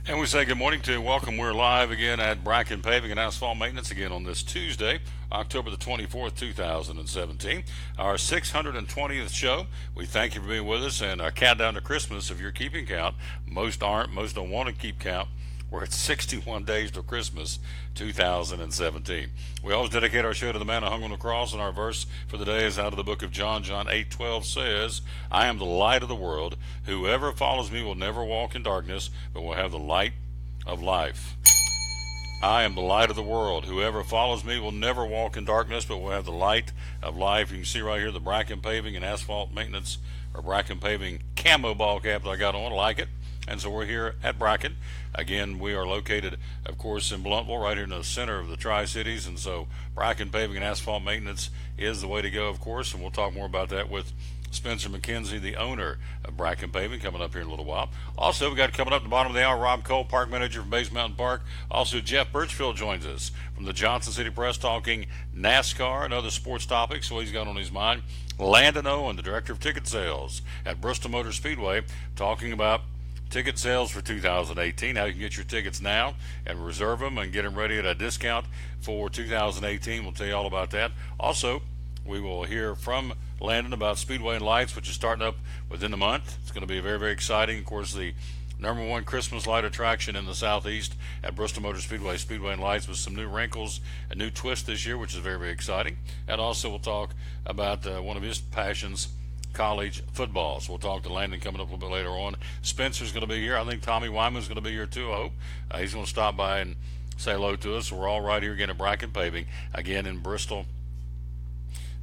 And we say good morning to welcome. We're live again at Bracken Paving and Asphalt Maintenance again on this Tuesday, October the 24th, 2017. Our 620th show. We thank you for being with us, and our countdown to Christmas, if you're keeping count. Most aren't. Most don't want to keep count. We're at 61 days till Christmas 2017. We always dedicate our show to the man who hung on the cross, and our verse for the day is out of the book of John. John 8:12 says, I am the light of the world. Whoever follows me will never walk in darkness, but will have the light of life. I am the light of the world. Whoever follows me will never walk in darkness, but will have the light of life. You can see right here the Bracken Paving and Asphalt Maintenance, or Bracken Paving camo ball cap that I got on. Like it. And so we're here at Bracken. Again, we are located, of course, in Blountville, right here in the center of the Tri-Cities. And so Bracken Paving and Asphalt Maintenance is the way to go, of course. And we'll talk more about that with Spencer McKenzie, the owner of Bracken Paving, coming up here in a little while. Also, we got coming up at the bottom of the hour, Rob Cole, Park Manager from Bays Mountain Park. Also, Jeff Birchfield joins us from the Johnson City Press, talking NASCAR and other sports topics. So he's got on his mind. Landon Owen, the Director of Ticket Sales at Bristol Motor Speedway, talking about ticket sales for 2018, how you can get your tickets now and reserve them and get them ready at a discount for 2018. We'll tell you all about that. Also, we will hear from Landon about Speedway and Lights, which is starting up within the month. It's going to be very, very exciting. Of course, the number one Christmas light attraction in the Southeast at Bristol Motor Speedway, Speedway and Lights, with some new wrinkles, a new twist this year, which is very, very exciting. And also we'll talk about one of his passions, college football. So we'll talk to Landon coming up a little bit later on. Spencer's going to be here. I think Tommy Wyman's going to be here too, I hope. He's going to stop by and say hello to us. We're all right here again at Bracken Paving, again in Bristol,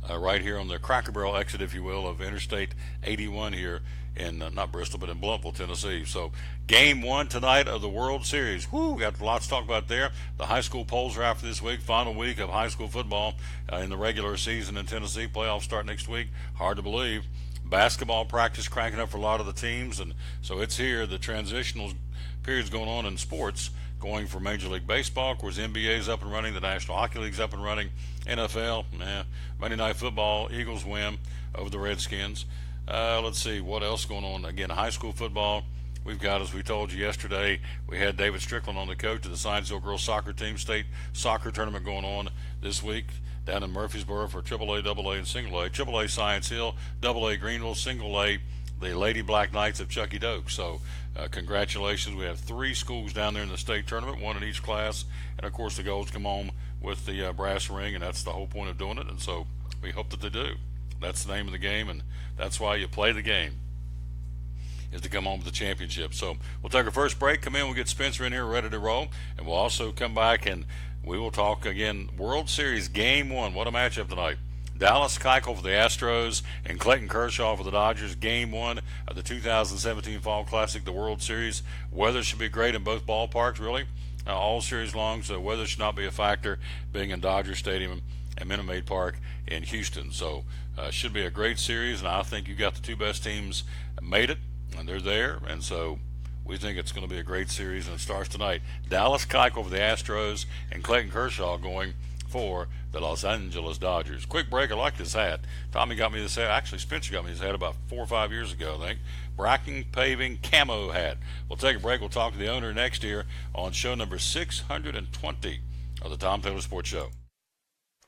right here on the Cracker Barrel exit, if you will, of Interstate 81 here in, not Bristol, but in Blountville, Tennessee. So game one tonight of the World Series. Woo, got lots to talk about there. The high school polls are after this week, final week of high school football in the regular season in Tennessee. Playoffs start next week. Hard to believe. Basketball practice cranking up for a lot of the teams, and so it's here. The transitional period's going on in sports, going for Major League Baseball. Of course, NBA's up and running. The National Hockey League's up and running. NFL, Monday Night Football, Eagles win over the Redskins. Let's see what else going on. Again, high school football. We've got, as we told you yesterday, we had David Strickland on, the coach of the Science Hill girls soccer team, state soccer tournament going on this week down in Murfreesboro for AAA, AA, and Single A. AAA Science Hill, AA Greenville, Single A, the Lady Black Knights of Chucky Doak. So congratulations. We have 3 schools down there in the state tournament, 1 in each class. And, of course, the girls come home with the brass ring, and that's the whole point of doing it. And so we hope that they do. That's the name of the game, and that's why you play the game, is to come home with the championship. So we'll take our first break, come in, we'll get Spencer in here ready to roll, and we'll also come back and we will talk again World Series Game 1. What a matchup tonight. Dallas Keuchel for the Astros and Clayton Kershaw for the Dodgers. Game 1 of the 2017 Fall Classic, the World Series. Weather should be great in both ballparks, really, all series long, so weather should not be a factor, being in Dodger Stadium and Minute Maid Park in Houston. So should be a great series, and I think you got the 2 best teams made it, and they're there, and so we think it's going to be a great series, and it starts tonight. Dallas Keuchel for the Astros and Clayton Kershaw going for the Los Angeles Dodgers. Quick break. I like this hat. Tommy got me this hat. Actually, Spencer got me this hat about 4 or 5 years ago, I think. Bracken Paving camo hat. We'll take a break. We'll talk to the owner next year on show number 620 of the Tom Taylor Sports Show.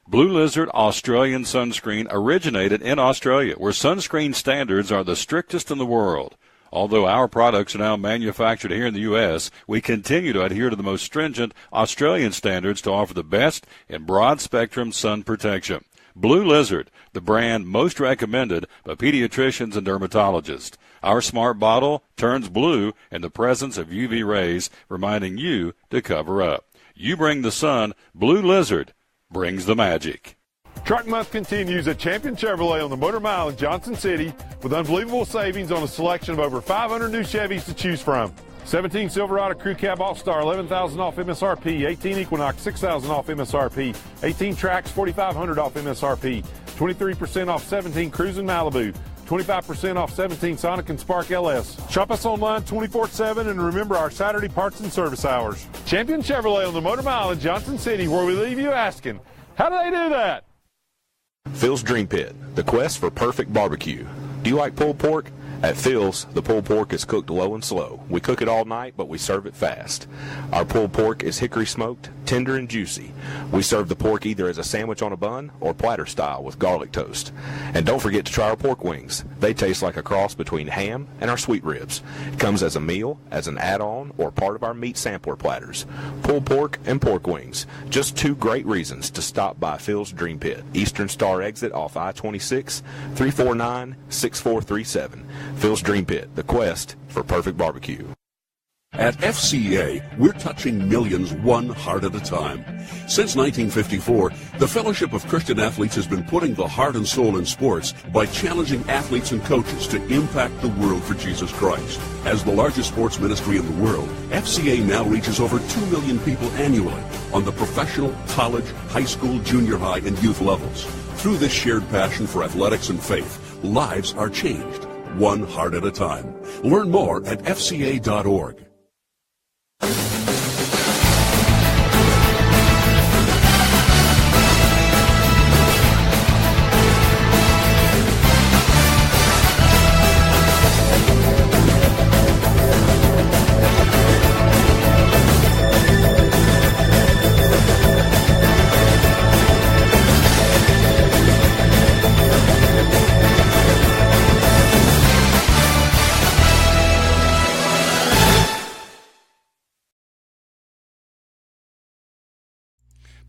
Blue Lizard Australian Sunscreen originated in Australia, where sunscreen standards are the strictest in the world. Although our products are now manufactured here in the U.S., we continue to adhere to the most stringent Australian standards to offer the best in broad-spectrum sun protection. Blue Lizard, the brand most recommended by pediatricians and dermatologists. Our smart bottle turns blue in the presence of UV rays, reminding you to cover up. You bring the sun, Blue Lizard brings the magic. Truck Month continues at Champion Chevrolet on the Motor Mile in Johnson City with unbelievable savings on a selection of over 500 new Chevys to choose from. 17 Silverado Crew Cab All-Star, $11,000 off MSRP. 18 Equinox, $6,000 off MSRP. 18 Trax, $4,500 off MSRP. 23% off 17 Cruisin' Malibu. 25% off 17 Sonic and Spark LS. Shop us online 24/7 and remember our Saturday parts and service hours. Champion Chevrolet on the Motor Mile in Johnson City, where we leave you asking, how do they do that? Phil's Dream Pit, the quest for perfect barbecue. Do you like pulled pork? At Phil's, the pulled pork is cooked low and slow. We cook it all night, but we serve it fast. Our pulled pork is hickory smoked, tender and juicy. We serve the pork either as a sandwich on a bun or platter style with garlic toast. And don't forget to try our pork wings. They taste like a cross between ham and our sweet ribs. It comes as a meal, as an add-on, or part of our meat sampler platters. Pulled pork and pork wings. Just two great reasons to stop by Phil's Dream Pit. Eastern Star exit off I-26, 349-6437. Phil's Dream Pit, the quest for perfect barbecue. At FCA, we're touching millions one heart at a time. Since 1954, the Fellowship of Christian Athletes has been putting the heart and soul in sports by challenging athletes and coaches to impact the world for Jesus Christ. As the largest sports ministry in the world, FCA now reaches over 2 million people annually on the professional, college, high school, junior high, and youth levels. Through this shared passion for athletics and faith, lives are changed, one heart at a time. Learn more at fca.org.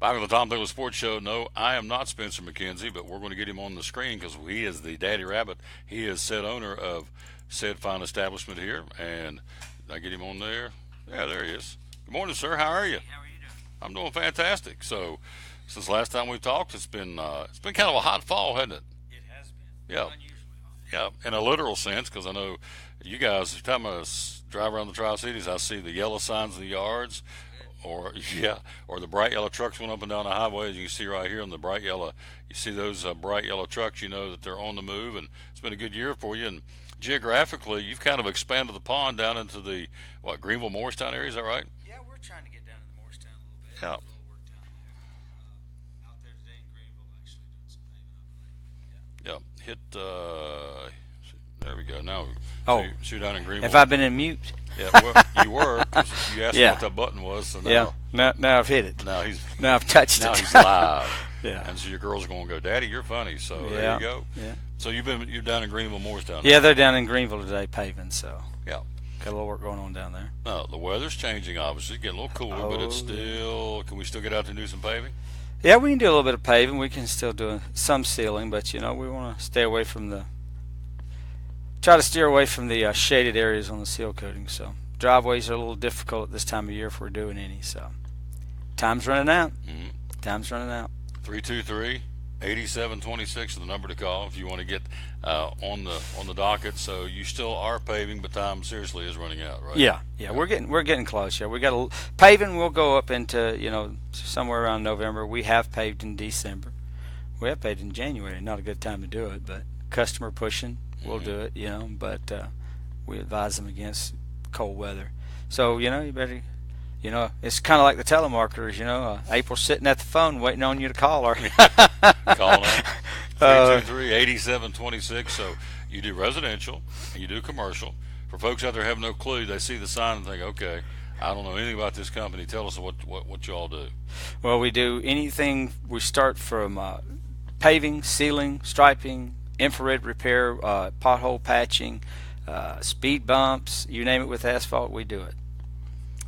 Back on the Tom Douglas Sports Show. No, I am not Spencer McKenzie, but we're going to get him on the screen because he is the Daddy Rabbit. He is said owner of said fine establishment here. And did I get him on there? Yeah, there he is. Good morning, sir. How are you? How are you doing? I'm doing fantastic. So, since last time we talked, it's been kind of a hot fall, hasn't it? It has been. Yeah. Unusually hot. Yeah, in a literal sense, because I know you guys, every time I drive around the Tri-Cities, I see the yellow signs in the yards. Or the bright yellow trucks went up and down the highway. As you can see right here on the bright yellow, you see those bright yellow trucks. You know that they're on the move, and it's been a good year for you. And geographically, you've kind of expanded the pond down into the Greenville, Morristown area. Is that right? Yeah, we're trying to get down to the Morristown a little bit. Yeah. A little work down there. Out there today in Greenville, actually doing some paving up late. Yeah. There we go. Now, so you're down in Greenville. Have I been in mute? Yeah, well, you were. 'Cause you asked me what that button was. So Now I've hit it. Now I've touched it. Now he's live. Yeah. And so your girls are going to go, Daddy, you're funny. So there you go. Yeah. So you're down in Greenville, Morristown. Yeah, they're down in Greenville today paving. So yeah, got a little work going on down there. No, the weather's changing. Obviously, getting a little cooler, but it's still. Can we still get out there and do some paving? Yeah, we can do a little bit of paving. We can still do some sealing, but we want to stay away from try to steer away from the shaded areas on the seal coating. So driveways are a little difficult at this time of year if we're doing any. So time's running out. Mm-hmm. Time's running out. 323-8726 is the number to call if you want to get on the docket. So you still are paving, but time seriously is running out, right? Yeah. We're getting close. Yeah, we got paving. We'll go up into somewhere around November. We have paved in December. We have paved in January. Not a good time to do it, but customer pushing, we'll do it. But we advise them against cold weather. So you better. It's kind of like the telemarketers. April's sitting at the phone waiting on you to call her. Call them. 323-8726. So you do residential and you do commercial. For folks out there who have no clue, they see the sign and think, okay, I don't know anything about this company. Tell us what you all do. Well, we do anything. We start from paving, sealing, striping, infrared repair, pothole patching, speed bumps, you name it with asphalt, we do it.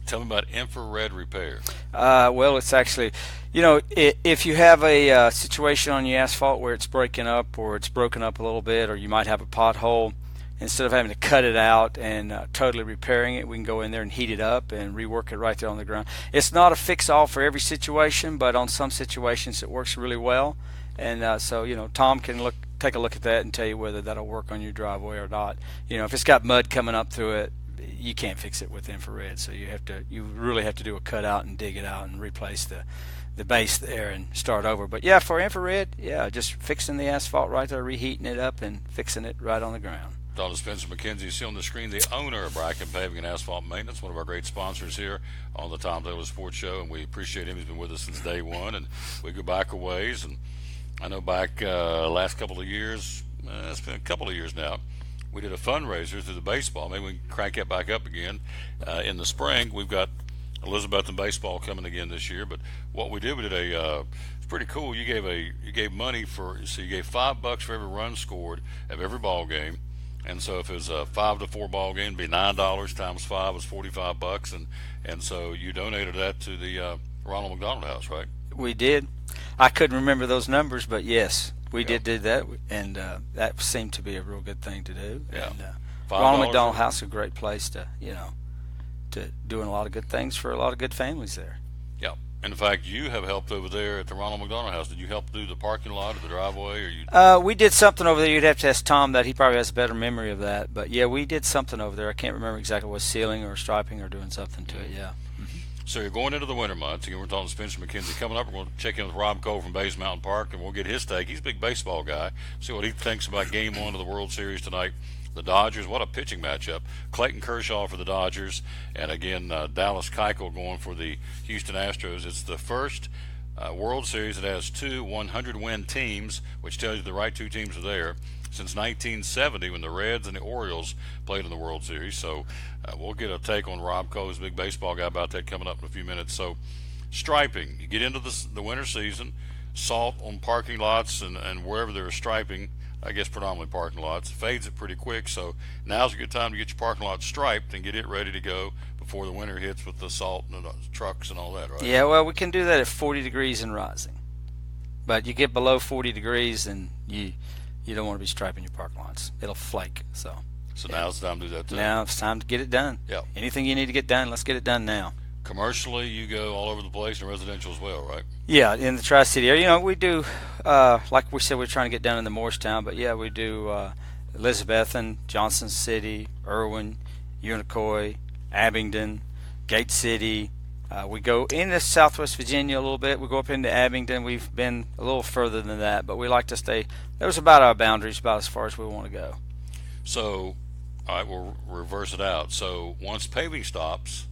Tell me about infrared repair. Well, it's actually, if you have a situation on your asphalt where it's breaking up or it's broken up a little bit, or you might have a pothole, instead of having to cut it out and totally repairing it, we can go in there and heat it up and rework it right there on the ground. It's not a fix-all for every situation, but on some situations it works really well. And so Tom can take a look at that and tell you whether that'll work on your driveway or not. If it's got mud coming up through it, you can't fix it with infrared, so you really have to do a cutout and dig it out and replace the base there and start over. But yeah, for infrared, just fixing the asphalt right there, reheating it up and fixing it right on the ground. Dr. Spencer McKenzie, you see on the screen the owner of Bracken Paving and Asphalt Maintenance, one of our great sponsors here on the Tom Douglas Sports Show, and we appreciate him. He's been with us since day one, and we go back a ways. And I know back last couple of years, it's been a couple of years now, we did a fundraiser through the baseball. Maybe we can crank that back up again in the spring. We've got Elizabethton baseball coming again this year. But what we did it's pretty cool. You gave money you gave $5 for every run scored of every ball game. And so if it was a 5-4 ball game, it'd be $9 times 5 was $45, and so you donated that to the Ronald McDonald House, right? We did. I couldn't remember those numbers, but yes, we did do that, and that seemed to be a real good thing to do. Yeah. And Ronald McDonald House is a great place to doing a lot of good things for a lot of good families there. Yeah. In fact, you have helped over there at the Ronald McDonald House. Did you help do the parking lot or the driveway? Or you? We did something over there. You'd have to ask Tom that. He probably has a better memory of that. But, yeah, we did something over there. I can't remember exactly what, sealing or striping or doing something to it, yeah. Mm-hmm. So you're going into the winter months. Again, we're talking to Spencer McKenzie. Coming up, we're going to check in with Rob Cole from Bays Mountain Park, and we'll get his take. He's a big baseball guy. See what he thinks about Game 1 of the World Series tonight. The Dodgers, what a pitching matchup. Clayton Kershaw for the Dodgers, and again, Dallas Keuchel going for the Houston Astros. It's the first World Series that has two 100-win teams, which tells you the right two teams are there, since 1970 when the Reds and the Orioles played in the World Series. So we'll get a take on Rob Coe, who's a big baseball guy, about that coming up in a few minutes. So striping, you get into the winter season, salt on parking lots and wherever there's striping, I guess predominantly parking lots, fades it pretty quick. So now's a good time to get your parking lot striped and get it ready to go before the winter hits with the salt and the trucks and all that, right? Yeah, well, we can do that at 40 degrees and rising. But you get below 40 degrees and you don't want to be striping your parking lots. It'll flake. So now's the time to do that too. Now it's time to get it done. Yeah. Anything you need to get done, let's get it done now. Commercially, you go all over the place, and residential as well, right? Yeah, in the Tri-City area. We do, like we said, we're trying to get down in the Morristown, but yeah, we do Elizabethton, Johnson City, Irwin, Unicoi, Abingdon, Gate City. We go into Southwest Virginia a little bit. We go up into Abingdon. We've been a little further than that, but we like to stay. Those are about our boundaries, about as far as we want to go. So, all right, we'll reverse it out. So once paving stops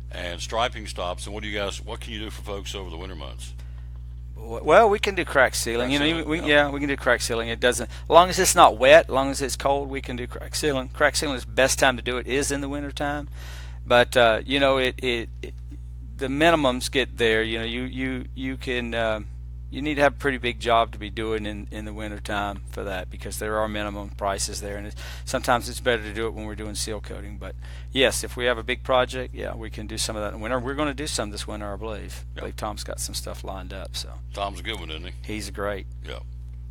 and striping stops, and what can you do for folks over the winter months? Well, we can do crack sealing. We can do crack sealing. It doesn't, as long as it's not wet, as long as it's cold, we can do crack sealing. Crack sealing is the best time to do it is in the winter time, but the minimums get there. You can you need to have a pretty big job to be doing in the winter time for that, because there are minimum prices there, and sometimes it's better to do it when we're doing seal coating. But yes, if we have a big project, we can do some of that in winter. We're going to do some this winter, I believe. I believe Tom's got some stuff lined up. So Tom's a good one, isn't he? He's great. Yeah,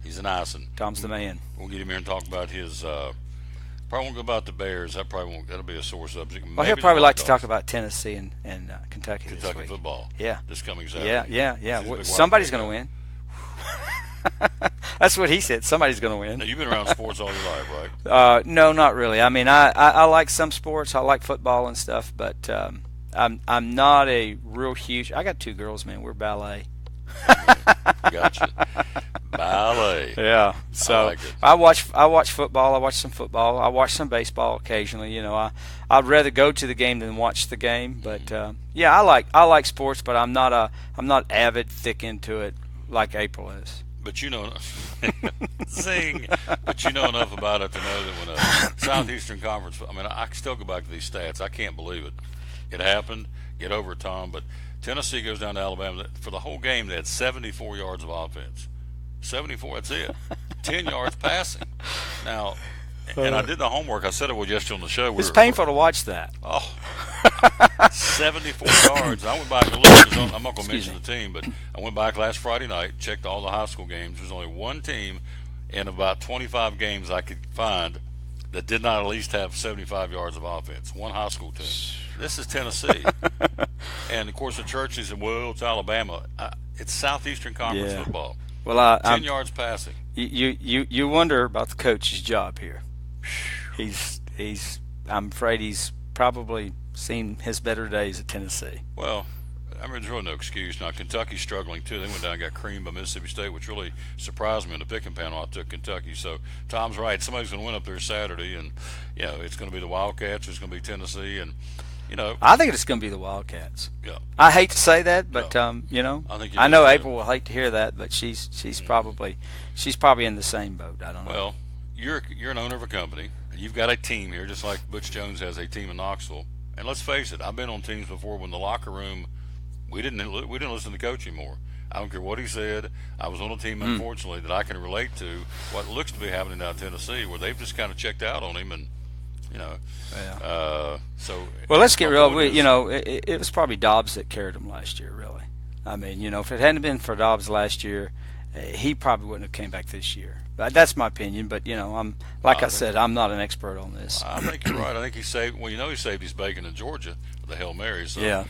he's a nice one. Tom's the man. We'll get him here and talk about his. Probably won't go about the Bears. That'll be a sore subject. Well, he'll probably like to talk about Tennessee and Kentucky this week. Football. Yeah. This coming Saturday. Yeah. Somebody's going to win. That's what he said. Somebody's going to win. Now, you've been around sports all your life, right? No, not really. I mean, I like some sports. I like football and stuff, but I'm not a real huge. I got two girls, man. We're ballet. Gotcha. Ballet. Yeah. So I watch football. I watch some football. I watch some baseball occasionally. I'd rather go to the game than watch the game. But I like sports, but I'm not avid thick into it like April is. But zing. But you know enough about it to know that when a Southeastern Conference, I mean, I can still go back to these stats. I can't believe it. It happened. Get over it, Tom. But Tennessee goes down to Alabama. For the whole game, they had 74 yards of offense. 74, that's it. 10 yards passing. Now, and I did the homework. I said it was yesterday on the show. It's painful to watch that. Oh, 74 yards. I went back and looked. I'm not going to mention the team, but I went back last Friday night, checked all the high school games. There's only one team in about 25 games I could find that did not at least have 75 yards of offense. One high school team. This is Tennessee. And, of course, the church said, well, it's Alabama. It's Southeastern Conference football. Well, 10 yards passing. You wonder about the coach's job here. I'm afraid he's probably seen his better days at Tennessee. Well, I mean, there's really no excuse. Now, Kentucky's struggling, too. They went down and got creamed by Mississippi State, which really surprised me in the picking panel. I took Kentucky. So Tom's right. Somebody's going to win up there Saturday, and, it's going to be the Wildcats. It's going to be Tennessee, and, I think it's going to be the Wildcats. Yeah. I hate to say that, but, I know April will hate to hear that, but she's probably in the same boat. I don't know. Well, you're an owner of a company, and you've got a team here, just like Butch Jones has a team in Knoxville. And let's face it, I've been on teams before when the locker room, we didn't listen to coach anymore. I don't care what he said. I was on a team, unfortunately, that I can relate to what looks to be happening down in Tennessee, where they've just kind of checked out on him, and so. Well, let's get real. It was probably Dobbs that carried him last year, really. I mean, if it hadn't been for Dobbs last year, he probably wouldn't have came back this year. That's my opinion, but I'm I said, I'm not an expert on this. I think you're right. I think he saved. Well, he saved his bacon in Georgia with the Hail Mary. So, yeah.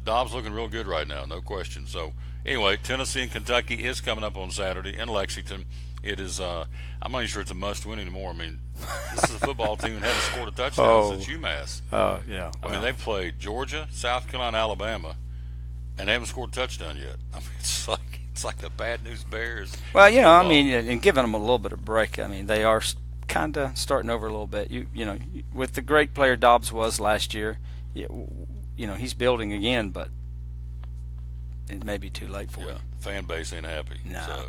Dobbs looking real good right now, no question. So anyway, Tennessee and Kentucky is coming up on Saturday in Lexington. It is. I'm not even sure it's a must-win anymore. I mean, this is a football team that hasn't scored a touchdown since UMass. Oh, yeah. I mean, they've played Georgia, South Carolina, Alabama, and they haven't scored a touchdown yet. I mean, it's like the bad news Bears. Well, I mean, and giving them a little bit of break. I mean, they are kind of starting over a little bit. With the great player Dobbs was last year, he's building again, but it may be too late for him. The fan base ain't happy. No.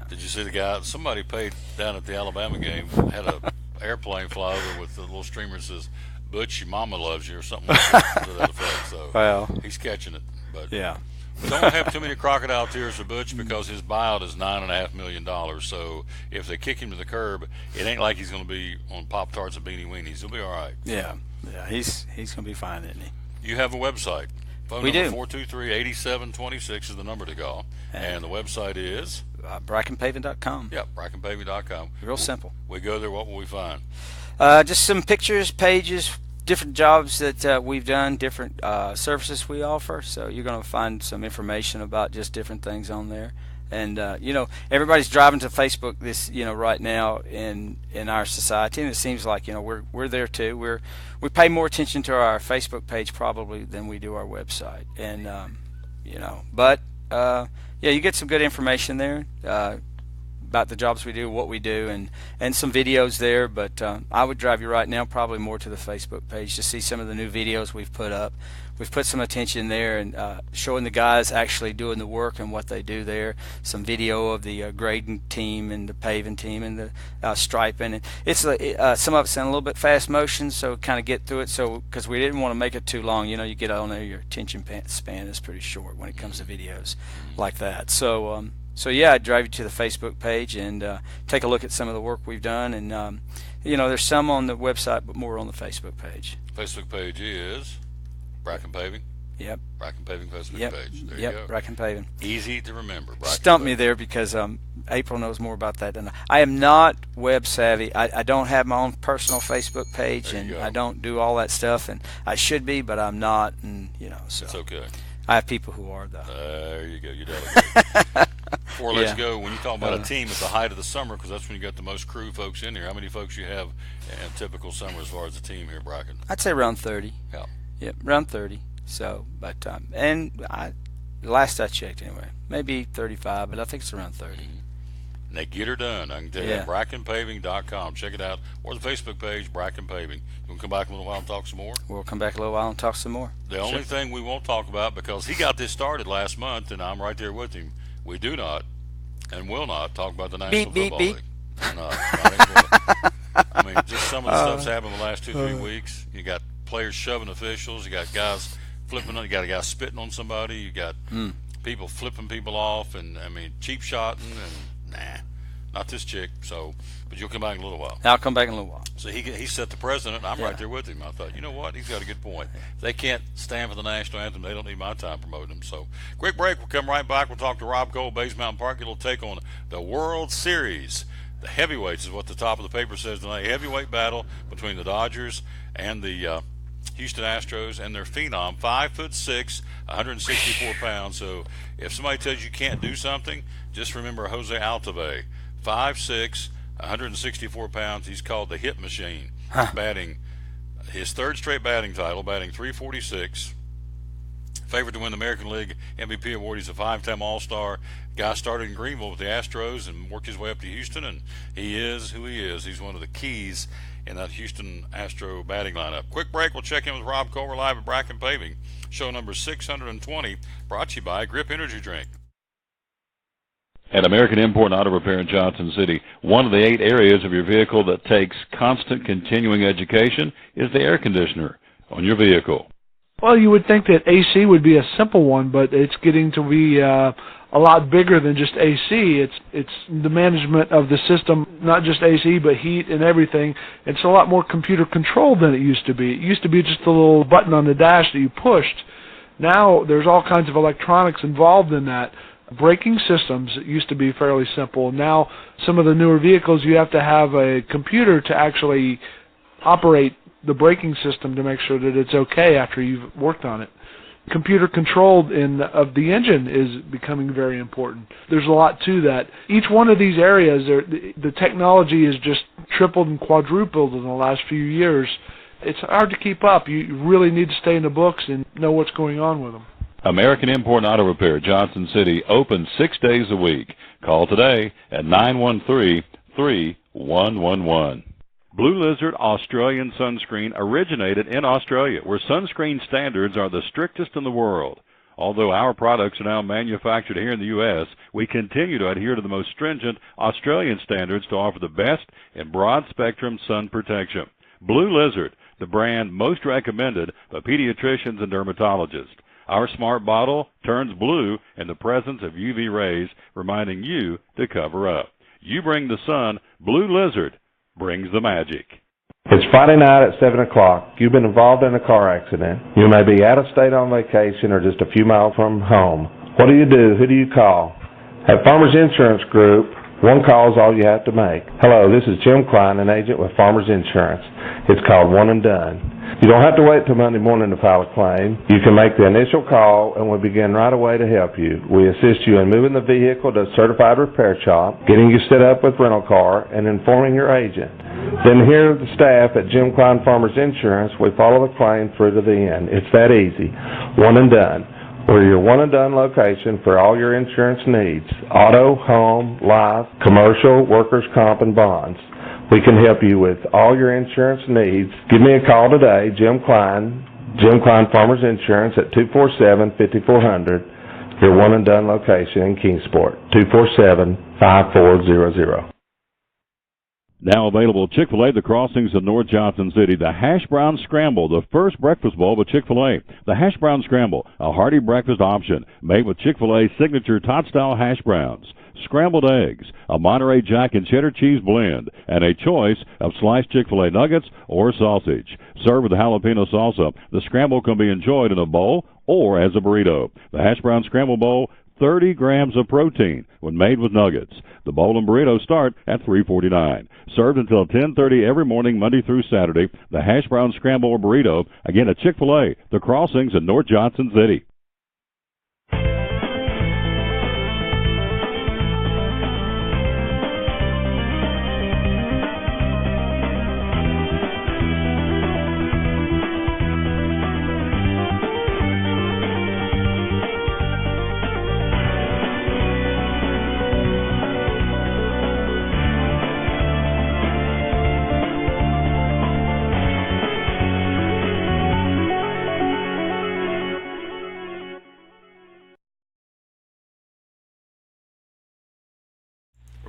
Did you see the guy? Somebody paid down at the Alabama game, had a airplane fly over with the little streamer that says, "Butch, your mama loves you," or something like that to that effect. So he's catching it. But yeah. Don't have too many crocodile tears for Butch because his buyout is $9.5 million. So if they kick him to the curb, it ain't like he's going to be on Pop-Tarts and Beanie Weenies. He'll be all right. Yeah, he's going to be fine, isn't he? You have a website. Phone we number do. 423-8726 is the number to call. And the website is? BrackenPaving.com. Yep, BrackenPaving.com. Real simple. We go there, what will we find? Just some pictures, pages, different jobs that we've done, different services we offer. So you're going to find some information about just different things on there. And everybody's driving to Facebook right now in our society, and it seems like we're there too. We pay more attention to our Facebook page probably than we do our website. And you get some good information there about the jobs we do, what we do, and some videos there. But I would drive you right now probably more to the Facebook page to see some of the new videos we've put up. We've put some attention there and showing the guys actually doing the work and what they do there. Some video of the grading team and the paving team and the striping. And it's some of it's in a little bit fast motion, so kind of get through it. So because we didn't want to make it too long, you get on there, your attention span is pretty short when it comes to videos like that. So I'd drive you to the Facebook page and take a look at some of the work we've done. And there's some on the website, but more on the Facebook page. Facebook page is Bracken Paving. Yep. Bracken Paving Facebook page. There you go. Bracken Paving. Easy to remember. Stumped me there because April knows more about that than I am. Not web savvy. I don't have my own personal Facebook page, and I don't do all that stuff. And I should be, but I'm not. And so it's okay. I have people who are though. There you go. You delegate. Before let's go, when you talk about a team at the height of the summer, because that's when you got the most crew folks in here. How many folks you have in a typical summer as far as a team here, Bracken? I'd say around 30. Yeah. Yep, around 30. So, but last I checked anyway, maybe 35, but I think it's around 30. And they get her done. I can tell you, BrackenPaving.com. Check it out, or the Facebook page, Bracken Paving. You want to come back in a little while and talk some more? We'll come back a little while and talk some more. The only thing we won't talk about, because he got this started last month, and I'm right there with him, we do not and will not talk about the National Football League. No, I mean, just some of the stuff's happened in the last 2-3 weeks. You got players shoving officials. You got guys flipping. You got a guy spitting on somebody. You got people flipping people off, and cheap shotting, and not this chick. So, but you'll come back in a little while. I'll come back in a little while. So he set the precedent. I'm right there with him. I thought, you know what? He's got a good point. If they can't stand for the national anthem, they don't need my time promoting them. So, quick break. We'll come right back. We'll talk to Rob Cole, Bays Mountain Park. It'll take on the World Series. The heavyweights is what the top of the paper says tonight. Heavyweight battle between the Dodgers and the Houston Astros, and their phenom, 5'6", 164 pounds. So if somebody tells you can't do something, just remember Jose Altuve, 5'6", 164 pounds. He's called the hit machine. Batting his third straight batting title, batting .346. Favored to win the American League MVP award. He's a 5-time All-Star. Guy started in Greenville with the Astros and worked his way up to Houston, and he is who he is. He's one of the keys in that Houston Astro batting lineup. Quick break. We'll check in with Rob Cole. We're live at Bracken Paving. Show number 620, brought to you by Grip Energy Drink. At American Import Auto Repair in Johnson City, one of the 8 areas of your vehicle that takes constant continuing education is the air conditioner on your vehicle. Well, you would think that AC would be a simple one, but it's getting to be a lot bigger than just AC. It's the management of the system, not just AC, but heat and everything. It's a lot more computer controlled than it used to be. It used to be just a little button on the dash that you pushed. Now there's all kinds of electronics involved in that. Braking systems used to be fairly simple. Now some of the newer vehicles, you have to have a computer to actually operate the braking system to make sure that it's okay after you've worked on it. Computer controlled of the engine is becoming very important. There's a lot to that. Each one of these areas, the technology is just tripled and quadrupled in the last few years. It's hard to keep up. You really need to stay in the books and know what's going on with them. American Import Auto Repair, Johnson City, open 6 days a week. Call today at 913-3111. Blue Lizard Australian Sunscreen originated in Australia, where sunscreen standards are the strictest in the world. Although our products are now manufactured here in the U.S., we continue to adhere to the most stringent Australian standards to offer the best in broad-spectrum sun protection. Blue Lizard, the brand most recommended by pediatricians and dermatologists. Our smart bottle turns blue in the presence of UV rays, reminding you to cover up. You bring the sun, Blue Lizard brings the magic. It's Friday night at 7 o'clock. You've been involved in a car accident. You may be out of state on vacation or just a few miles from home. What do? Who do you call? At Farmers Insurance Group, one call is all you have to make. Hello, this is Jim Klein, an agent with Farmers Insurance. It's called One and Done. You don't have to wait till Monday morning to file a claim. You can make the initial call and we'll begin right away to help you. We assist you in moving the vehicle to a certified repair shop, getting you set up with rental car, and informing your agent. Then here at the staff at Jim Klein Farmers Insurance, we follow the claim through to the end. It's that easy. One and Done. We're your one and done location for all your insurance needs. Auto, home, life, commercial, workers' comp, and bonds. We can help you with all your insurance needs. Give me a call today, Jim Klein Farmers Insurance at 247-5400, your one and done location in Kingsport, 247-5400. Now available at Chick-fil-A, the crossings of North Johnson City. The Hash Brown Scramble, the first breakfast bowl with Chick-fil-A. The Hash Brown Scramble, a hearty breakfast option made with Chick-fil-A's signature tot-style hash browns. Scrambled eggs, a Monterey Jack and cheddar cheese blend, and a choice of sliced Chick-fil-A nuggets or sausage. Served with jalapeno salsa, the scramble can be enjoyed in a bowl or as a burrito. The Hash Brown Scramble Bowl, 30 grams of protein when made with nuggets. The bowl and burrito start at $3.49. Served until 10:30 every morning, Monday through Saturday. The Hash Brown Scramble or burrito, again at Chick-fil-A, the crossings in North Johnson City.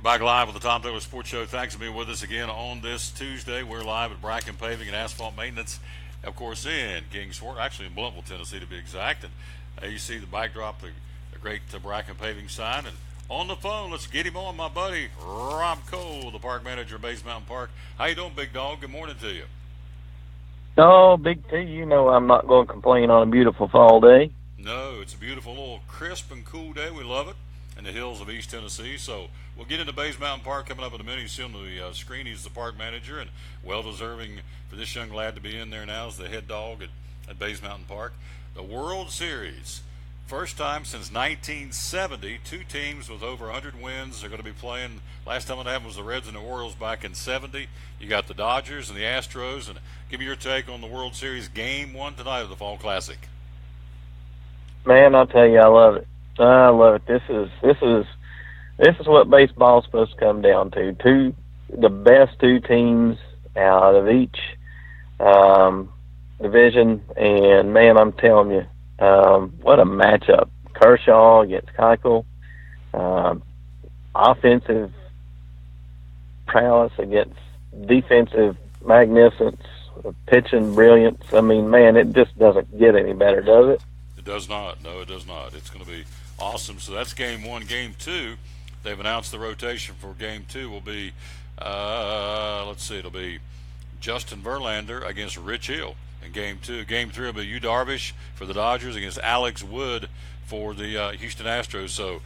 Back live with the Tom Taylor Sports Show. Thanks for being with us again on this Tuesday. We're live at Bracken Paving and Asphalt Maintenance, of course, in Kingsport, actually in Bluntville, Tennessee, to be exact. And you see the backdrop, the great Bracken Paving sign. And on the phone, let's get him on, my buddy Rob Cole, the park manager of Bays Mountain Park. How you doing, big dog? Good morning to you. Oh, Big T, you know I'm not going to complain on a beautiful fall day. No, it's a beautiful little crisp and cool day. We love it in the hills of East Tennessee. So we'll get into Bays Mountain Park coming up in a minute. You see on the screen, he's the park manager, and well-deserving for this young lad to be in there now as the head dog at Bays Mountain Park. The World Series, first time since 1970, two teams with over 100 wins are going to be playing. Last time it happened was the Reds and the Orioles back in 70. You got the Dodgers and the Astros. And give me your take on the World Series Game 1 tonight of the Fall Classic. Man, I'll tell you, I love it. I love it. This is what baseball's supposed to come down to. The best two teams out of each division, and man, I'm telling you, what a matchup! Kershaw against Keuchel. offensive prowess against defensive magnificence, pitching brilliance. I mean, man, it just doesn't get any better, does it? It does not. No, it does not. It's going to be awesome. So that's game one. Game two, they've announced the rotation for game two will be, let's see, it'll be Justin Verlander against Rich Hill in game two. Game three will be Yu Darvish for the Dodgers against Alex Wood for the Houston Astros. So,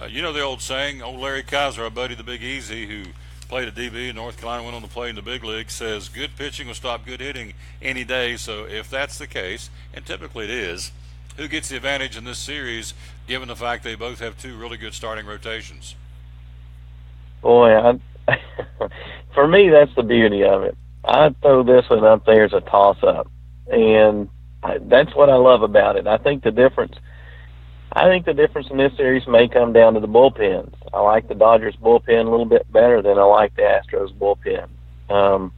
you know the old saying, old Larry Kaiser, our buddy the Big Easy, who played at DB in North Carolina, went on to play in the big league, says good pitching will stop good hitting any day. So if that's the case, and typically it is, who gets the advantage in this series, given the fact they both have two really good starting rotations? Boy, for me, that's the beauty of it. I'd throw this one up there as a toss-up, and that's what I love about it. I think the difference in this series may come down to the bullpens. I like the Dodgers bullpen a little bit better than I like the Astros bullpen.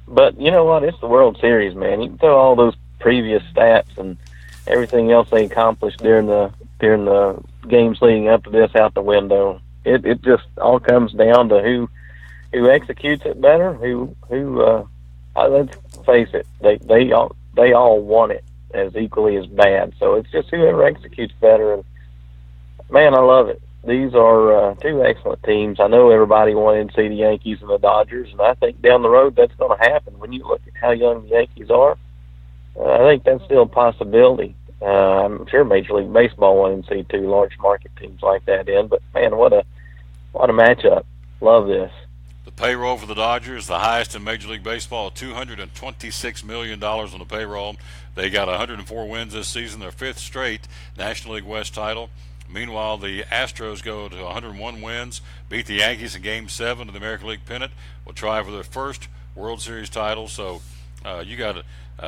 But you know what? It's the World Series, man. You can throw all those previous stats and everything else they accomplished during the games leading up to this out the window. It just all comes down to who executes it better. Let's face it, they all want it as equally as bad. So it's just whoever executes better. And man, I love it. These are two excellent teams. I know everybody wanted to see the Yankees and the Dodgers, and I think down the road that's going to happen. When you look at how young the Yankees are, I think that's still a possibility. I'm sure Major League Baseball wanted to see two large market teams like that in. But man, what a matchup! Love this. The payroll for the Dodgers, the highest in Major League Baseball, $226 million on the payroll. They got 104 wins this season, their fifth straight National League West title. Meanwhile, the Astros go to 101 wins, beat the Yankees in Game 7 of the American League pennant, will try for their first World Series title. So you got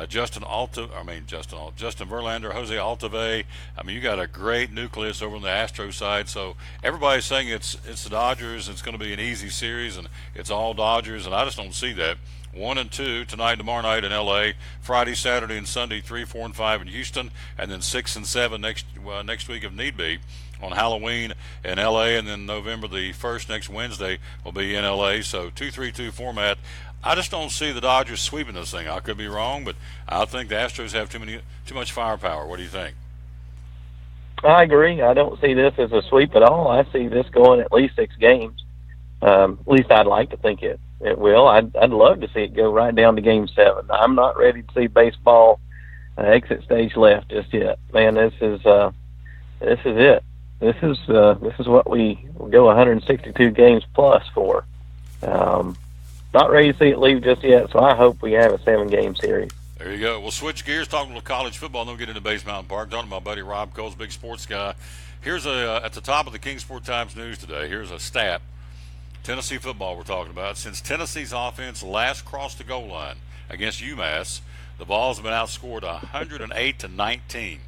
Justin Verlander, Jose Altuve. I mean, you got a great nucleus over on the Astros side. So everybody's saying it's the Dodgers. It's going to be an easy series, and it's all Dodgers, and I just don't see that. 1 and 2 tonight, tomorrow night in L.A. Friday, Saturday, and Sunday. 3, 4, and 5 in Houston, and then 6 and 7 next week if need be on Halloween in L.A. And then November the 1st, next Wednesday, will be in L.A. So 2-3-2 format. I just don't see the Dodgers sweeping this thing. I could be wrong, but I think the Astros have too much firepower. What do you think? I agree. I don't see this as a sweep at all. I see this going at least 6 games. At least I'd like to think it will. I'd love to see it go right down to Game 7. I'm not ready to see baseball exit stage left just yet. Man, this is it. This is what we go 162 games plus for. Not ready to see it leave just yet, so I hope we have a 7-game series. There you go. We'll switch gears, talking a little college football, and then we'll get into Base Mountain Park. Talking to my buddy Rob Coles, big sports guy. Here's at the top of the Kingsport Times news today, here's a stat. Tennessee football we're talking about. Since Tennessee's offense last crossed the goal line against UMass, the Vols have been outscored 108-19.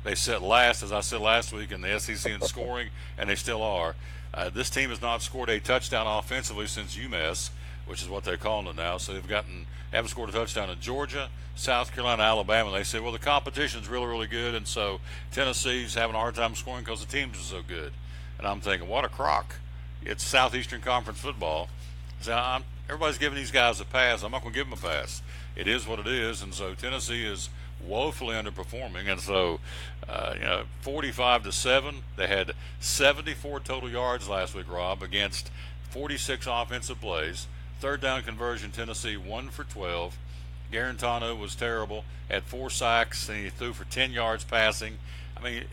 They sit last, as I said last week, in the SEC in scoring, and they still are. This team has not scored a touchdown offensively since UMass, which is what they're calling it now. So haven't scored a touchdown in Georgia, South Carolina, Alabama. They said, well, the competition's really, really good, and so Tennessee's having a hard time scoring because the teams are so good. And I'm thinking, what a crock. It's Southeastern Conference football. So everybody's giving these guys a pass. I'm not going to give them a pass. It is what it is, and so Tennessee is woefully underperforming. And so, 45-7. They had 74 total yards last week, Rob, against 46 offensive plays. Third down conversion, Tennessee 1 for 12. Garantano was terrible, had 4 sacks, and he threw for 10 yards passing. I mean,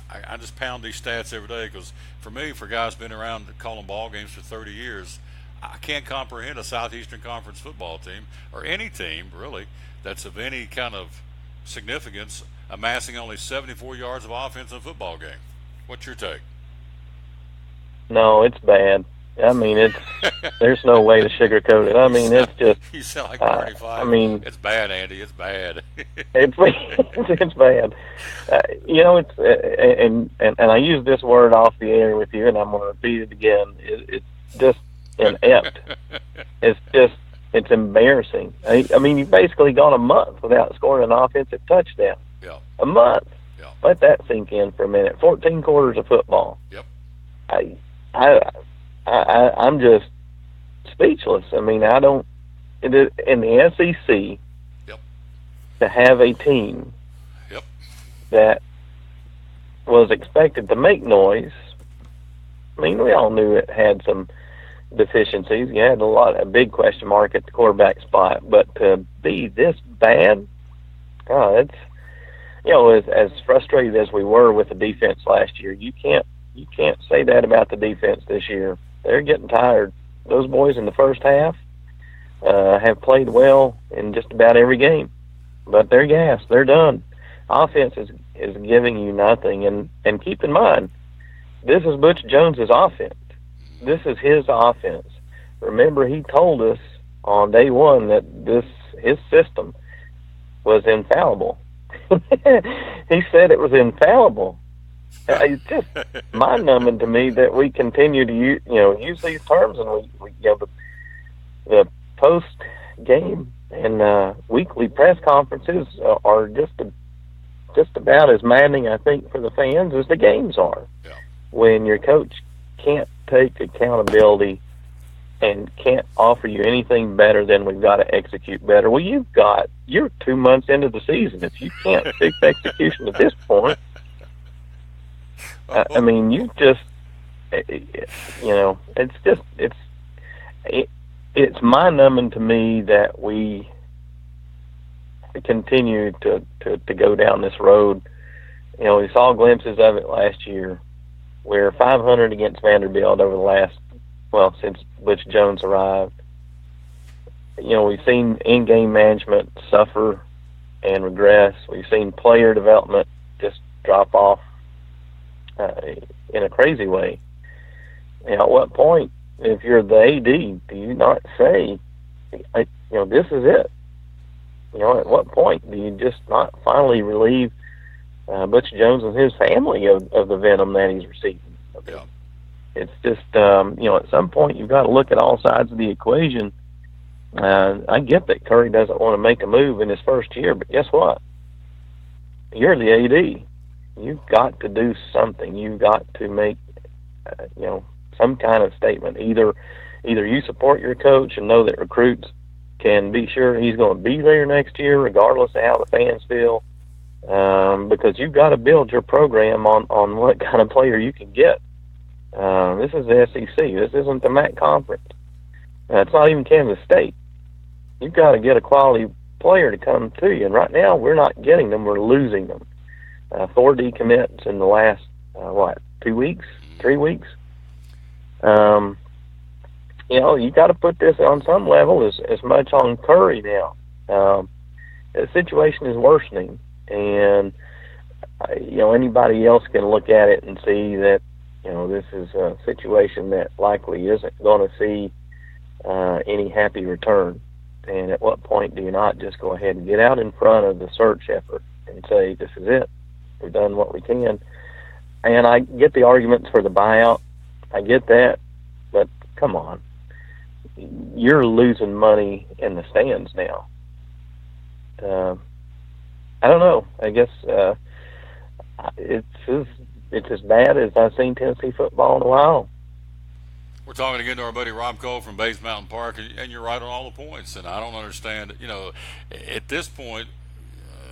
I just pound these stats every day because for me, for guys been around calling ball games for 30 years, I can't comprehend a Southeastern Conference football team or any team really that's of any kind of significance amassing only 74 yards of offense in a football game. What's your take? No, it's bad. I mean, there's no way to sugarcoat it. I mean, it's just. You sound like 35. I mean, it's bad, Andy. It's bad. it's bad. And I use this word off the air with you, and I'm going to repeat it again. It's just inept. It's embarrassing. I mean, you've basically gone a month without scoring an offensive touchdown. Yeah. A month. Yeah. Let that sink in for a minute. 14 quarters of football. Yep. I'm just speechless. I mean, I don't in the SEC Yep. to have a team Yep. that was expected to make noise. I mean, we all knew it had some deficiencies. You had a big question mark at the quarterback spot, but to be this bad, it's as frustrated as we were with the defense last year. You can't say that about the defense this year. They're getting tired. Those boys in the first half have played well in just about every game, but they're gassed. They're done. Offense is giving you nothing, and keep in mind, this is Butch Jones's offense. This is his offense. Remember, he told us on day one that his system was infallible. He said it was infallible. It's just mind-numbing to me that we continue to use these terms, and we the post-game and weekly press conferences are just about as maddening, I think, for the fans as the games are. Yeah. When your coach can't take accountability and can't offer you anything better than we've got to execute better. Well, you're 2 months into the season. If you can't fix execution at this point, I mean, it's mind-numbing to me that we continue to go down this road. We saw glimpses of it last year, where 500 against Vanderbilt over the last, since Butch Jones arrived. We've seen in-game management suffer and regress. We've seen player development just drop off in a crazy way. At what point, if you're the AD, do you not say, this is it? At what point do you just not finally relieve Butch Jones and his family of the venom that he's receiving? Yeah. It's just, at some point you've got to look at all sides of the equation. I get that Curry doesn't want to make a move in his first year, but guess what? You're the AD. You've got to do something. You've got to make, some kind of statement. Either you support your coach and know that recruits can be sure he's going to be there next year, regardless of how the fans feel, because you've got to build your program on what kind of player you can get. This is the SEC. This isn't the MAC conference. It's not even Kansas State. You've got to get a quality player to come to you, and right now we're not getting them. We're losing them. 4 decommits in the last 2 weeks, 3 weeks. You got to put this on some level as much on Curry now. The situation is worsening, and anybody else can look at it and see that this is a situation that likely isn't going to see any happy return. And at what point do you not just go ahead and get out in front of the search effort and say, this is it, we've done what we can? And I get the arguments for the buyout. I get that, but come on. You're losing money in the stands now. I don't know. I guess it's as bad as I've seen Tennessee football in a while. We're talking again to our buddy Rob Cole from Bays Mountain Park, and you're right on all the points. And I don't understand, at this point,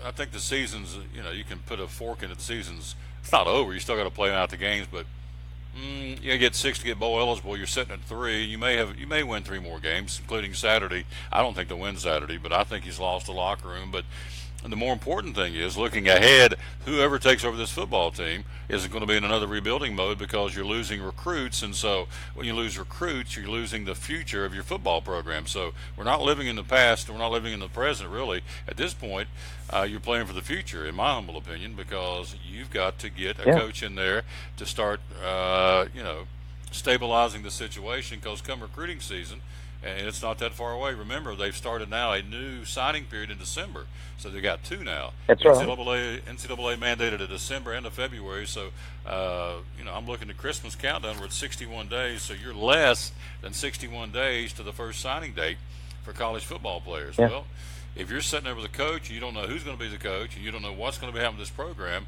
I think the season's, you can put a fork into the season's. It's not over. You still got to play out the games, but you get 6 to get bowl eligible. You're sitting at 3. You may win 3 more games, including Saturday. I don't think they'll win Saturday, but I think he's lost the locker room. But the more important thing is looking ahead. Whoever takes over this football team isn't going to be in another rebuilding mode because you're losing recruits, and so when you lose recruits, you're losing the future of your football program. So we're not living in the past, we're not living in the present, really. At this point, you're playing for the future, in my humble opinion, because you've got to get a coach in there to start, stabilizing the situation. Because come recruiting season, and it's not that far away. Remember, they've started now a new signing period in December, so they've got 2 now. That's right. NCAA mandated a December and a February, so I'm looking at Christmas countdown. We're at 61 days, so you're less than 61 days to the first signing date for college football players. Yeah. Well, if you're sitting there with a coach and you don't know who's going to be the coach and you don't know what's going to be happening with this program,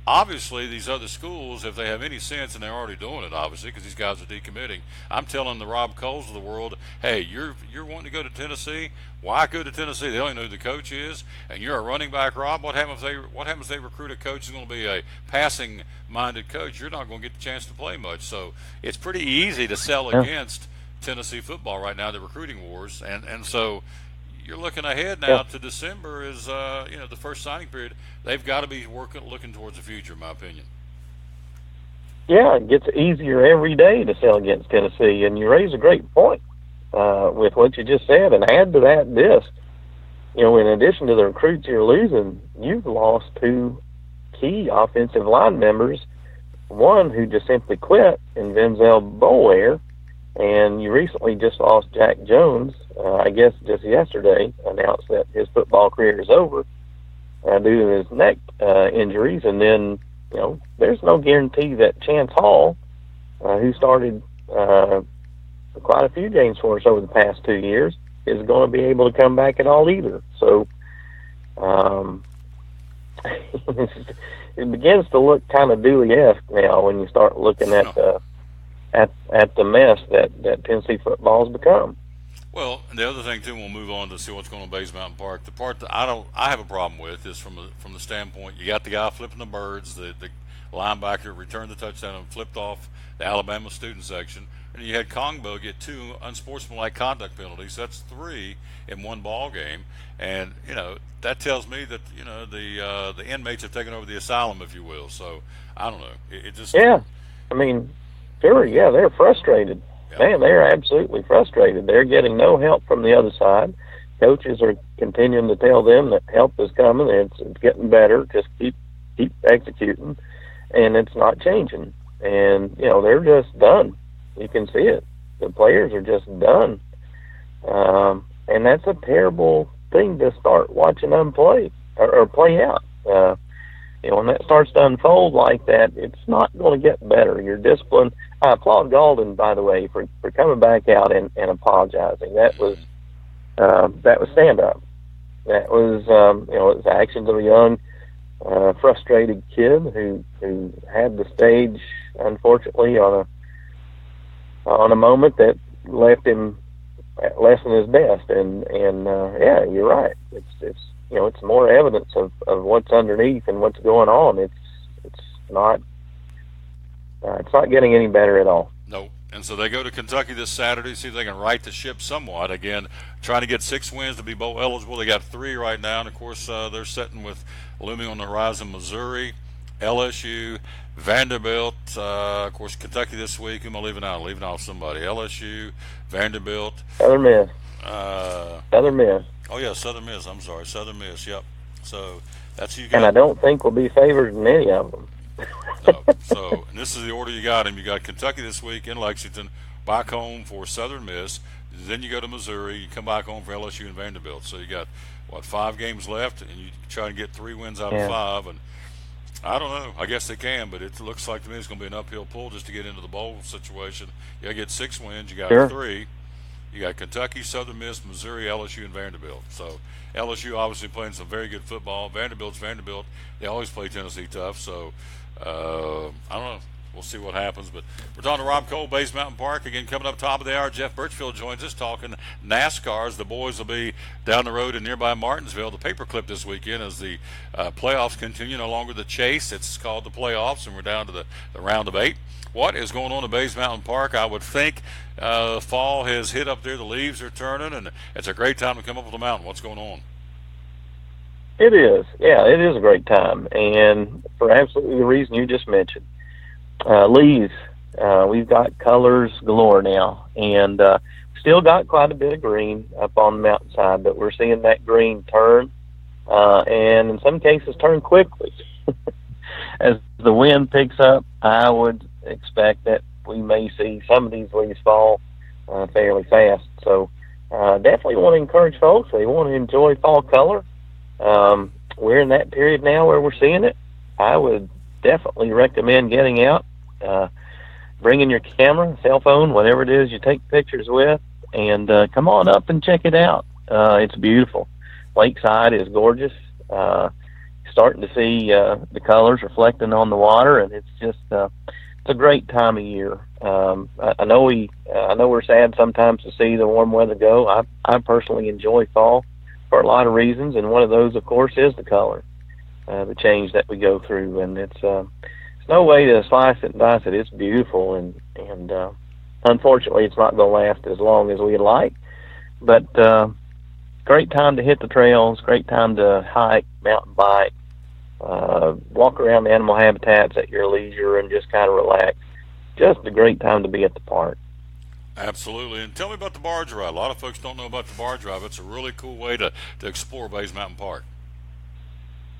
obviously these other schools, if they have any sense, and they're already doing it, obviously, because these guys are decommitting. I'm telling the Rob Coles of the world, hey, you're wanting to go to Tennessee. Why go to Tennessee? They don't know who the coach is, and you're a running back, Rob. What happens if they recruit a coach who's going to be a passing-minded coach? You're not going to get the chance to play much. So it's pretty easy to sell against Tennessee football right now, the recruiting wars, and so you're looking ahead now to December is the first signing period. They've got to be looking towards the future, in my opinion. Yeah, it gets easier every day to sell against Tennessee, and you raise a great point with what you just said, and add to that this. In addition to the recruits you're losing, you've lost two key offensive line members, one who just simply quit in Venzel Boulware, and you recently just lost Jack Jones, I guess just yesterday, announced that his football career is over due to his neck injuries. And then, there's no guarantee that Chance Hall, who started quite a few games for us over the past 2 years, is going to be able to come back at all either. So it begins to look kind of Dooley-esque now when you start looking at the mess that Tennessee football has become. Well, and the other thing too, we'll move on to see what's going on in Bays Mountain Park. The part that I have a problem with is from the standpoint, you got the guy flipping the birds, the linebacker returned the touchdown and flipped off the Alabama student section, and you had Kongbo get 2 unsportsmanlike conduct penalties. That's 3 in one ball game, and that tells me that the inmates have taken over the asylum, if you will. So I don't know. It just I mean. Sure, yeah, they're frustrated. Yeah. Man, they're absolutely frustrated. They're getting no help from the other side. Coaches are continuing to tell them that help is coming. It's getting better. Just keep executing, and it's not changing. And they're just done. You can see it. The players are just done, and that's a terrible thing to start watching them play or play out. When that starts to unfold like that, it's not going to get better. Your discipline. I applaud Galden, by the way, for coming back out and apologizing. That was stand up. That was it was the actions of a young, frustrated kid who had the stage, unfortunately, on a moment that left him at less than his best. And yeah, you're right. It's more evidence of what's underneath and what's going on. It's not getting any better at all. No. And so they go to Kentucky this Saturday, see if they can right the ship somewhat. Again, trying to get 6 wins to be bowl eligible. They got 3 right now, and of course they're sitting with looming on the horizon Missouri, LSU, Vanderbilt, of course Kentucky this week. Who am I leaving out? I'm leaving off somebody. LSU, Vanderbilt, Southern Miss. Southern Miss. Oh yeah, Southern Miss. I'm sorry, Southern Miss. Yep. So that's who you got. And I don't think we'll be favored in any of them. No. So, and this is the order you got him. You got Kentucky this week in Lexington, back home for Southern Miss. Then you go to Missouri. You come back home for LSU and Vanderbilt. So you got 5 games left, and you try to get 3 wins out of 5. And I don't know. I guess they can, but it looks like to me it's going to be an uphill pull just to get into the bowl situation. You got to get 6 wins. You got 3. You got Kentucky, Southern Miss, Missouri, LSU, and Vanderbilt. So LSU obviously playing some very good football. Vanderbilt's Vanderbilt. They always play Tennessee tough. So I don't know. We'll see what happens. But we're talking to Rob Cole, Bays Mountain Park. Again, coming up top of the hour, Jeff Birchfield joins us talking NASCAR. The boys will be down the road in nearby Martinsville. The paperclip this weekend as the playoffs continue. No longer the chase. It's called the playoffs, and we're down to the round of 8. What is going on at Bays Mountain Park? I would think fall has hit up there. The leaves are turning, and it's a great time to come up with the mountain. What's going on? It is. Yeah, it is a great time. And for absolutely the reason you just mentioned. Leaves. We've got colors galore now. And still got quite a bit of green up on the mountainside, but we're seeing that green turn, and in some cases turn quickly. As the wind picks up, I would expect that we may see some of these leaves fall fairly fast. So definitely want to encourage folks. They want to enjoy fall color. We're in that period now where we're seeing it. I would definitely recommend getting out, bringing your camera, cell phone, whatever it is you take pictures with, and come on up and check it out. It's beautiful. Lakeside is gorgeous. Starting to see the colors reflecting on the water, and it's just it's a great time of year. I know we're sad sometimes to see the warm weather go. I personally enjoy fall for a lot of reasons, and one of those, of course, is the color, the change that we go through, and it's no way to slice it and dice it. It's beautiful, and unfortunately, it's not going to last as long as we'd like. But great time to hit the trails. Great time to hike, mountain bike, walk around the animal habitats at your leisure, and just kind of relax. Just a great time to be at the park. Absolutely. And tell me about the barge ride. A lot of folks don't know about the barge ride. It's a really cool way to explore Bays Mountain Park.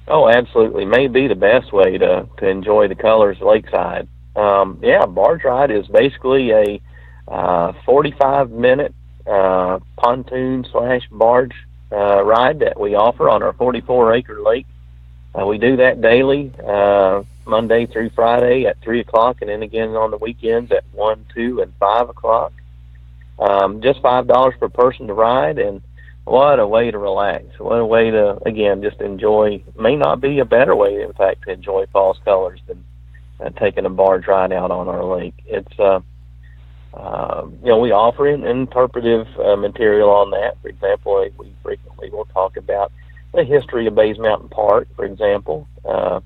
Oh, absolutely. May be the best way to enjoy the colors of Lakeside. Barge ride is basically a 45-minute pontoon/barge ride that we offer on our 44-acre lake. We do that daily, Monday through Friday at 3 o'clock, and then again on the weekends at 1, 2, and 5 o'clock. Just $5 per person to ride, and what a way to relax. What a way to, again, just enjoy. May not be a better way, in fact, to enjoy falls colors than taking a barge ride out on our lake. It's, we offer interpretive material on that. For example, we frequently will talk about the history of Bays Mountain Park, for example. I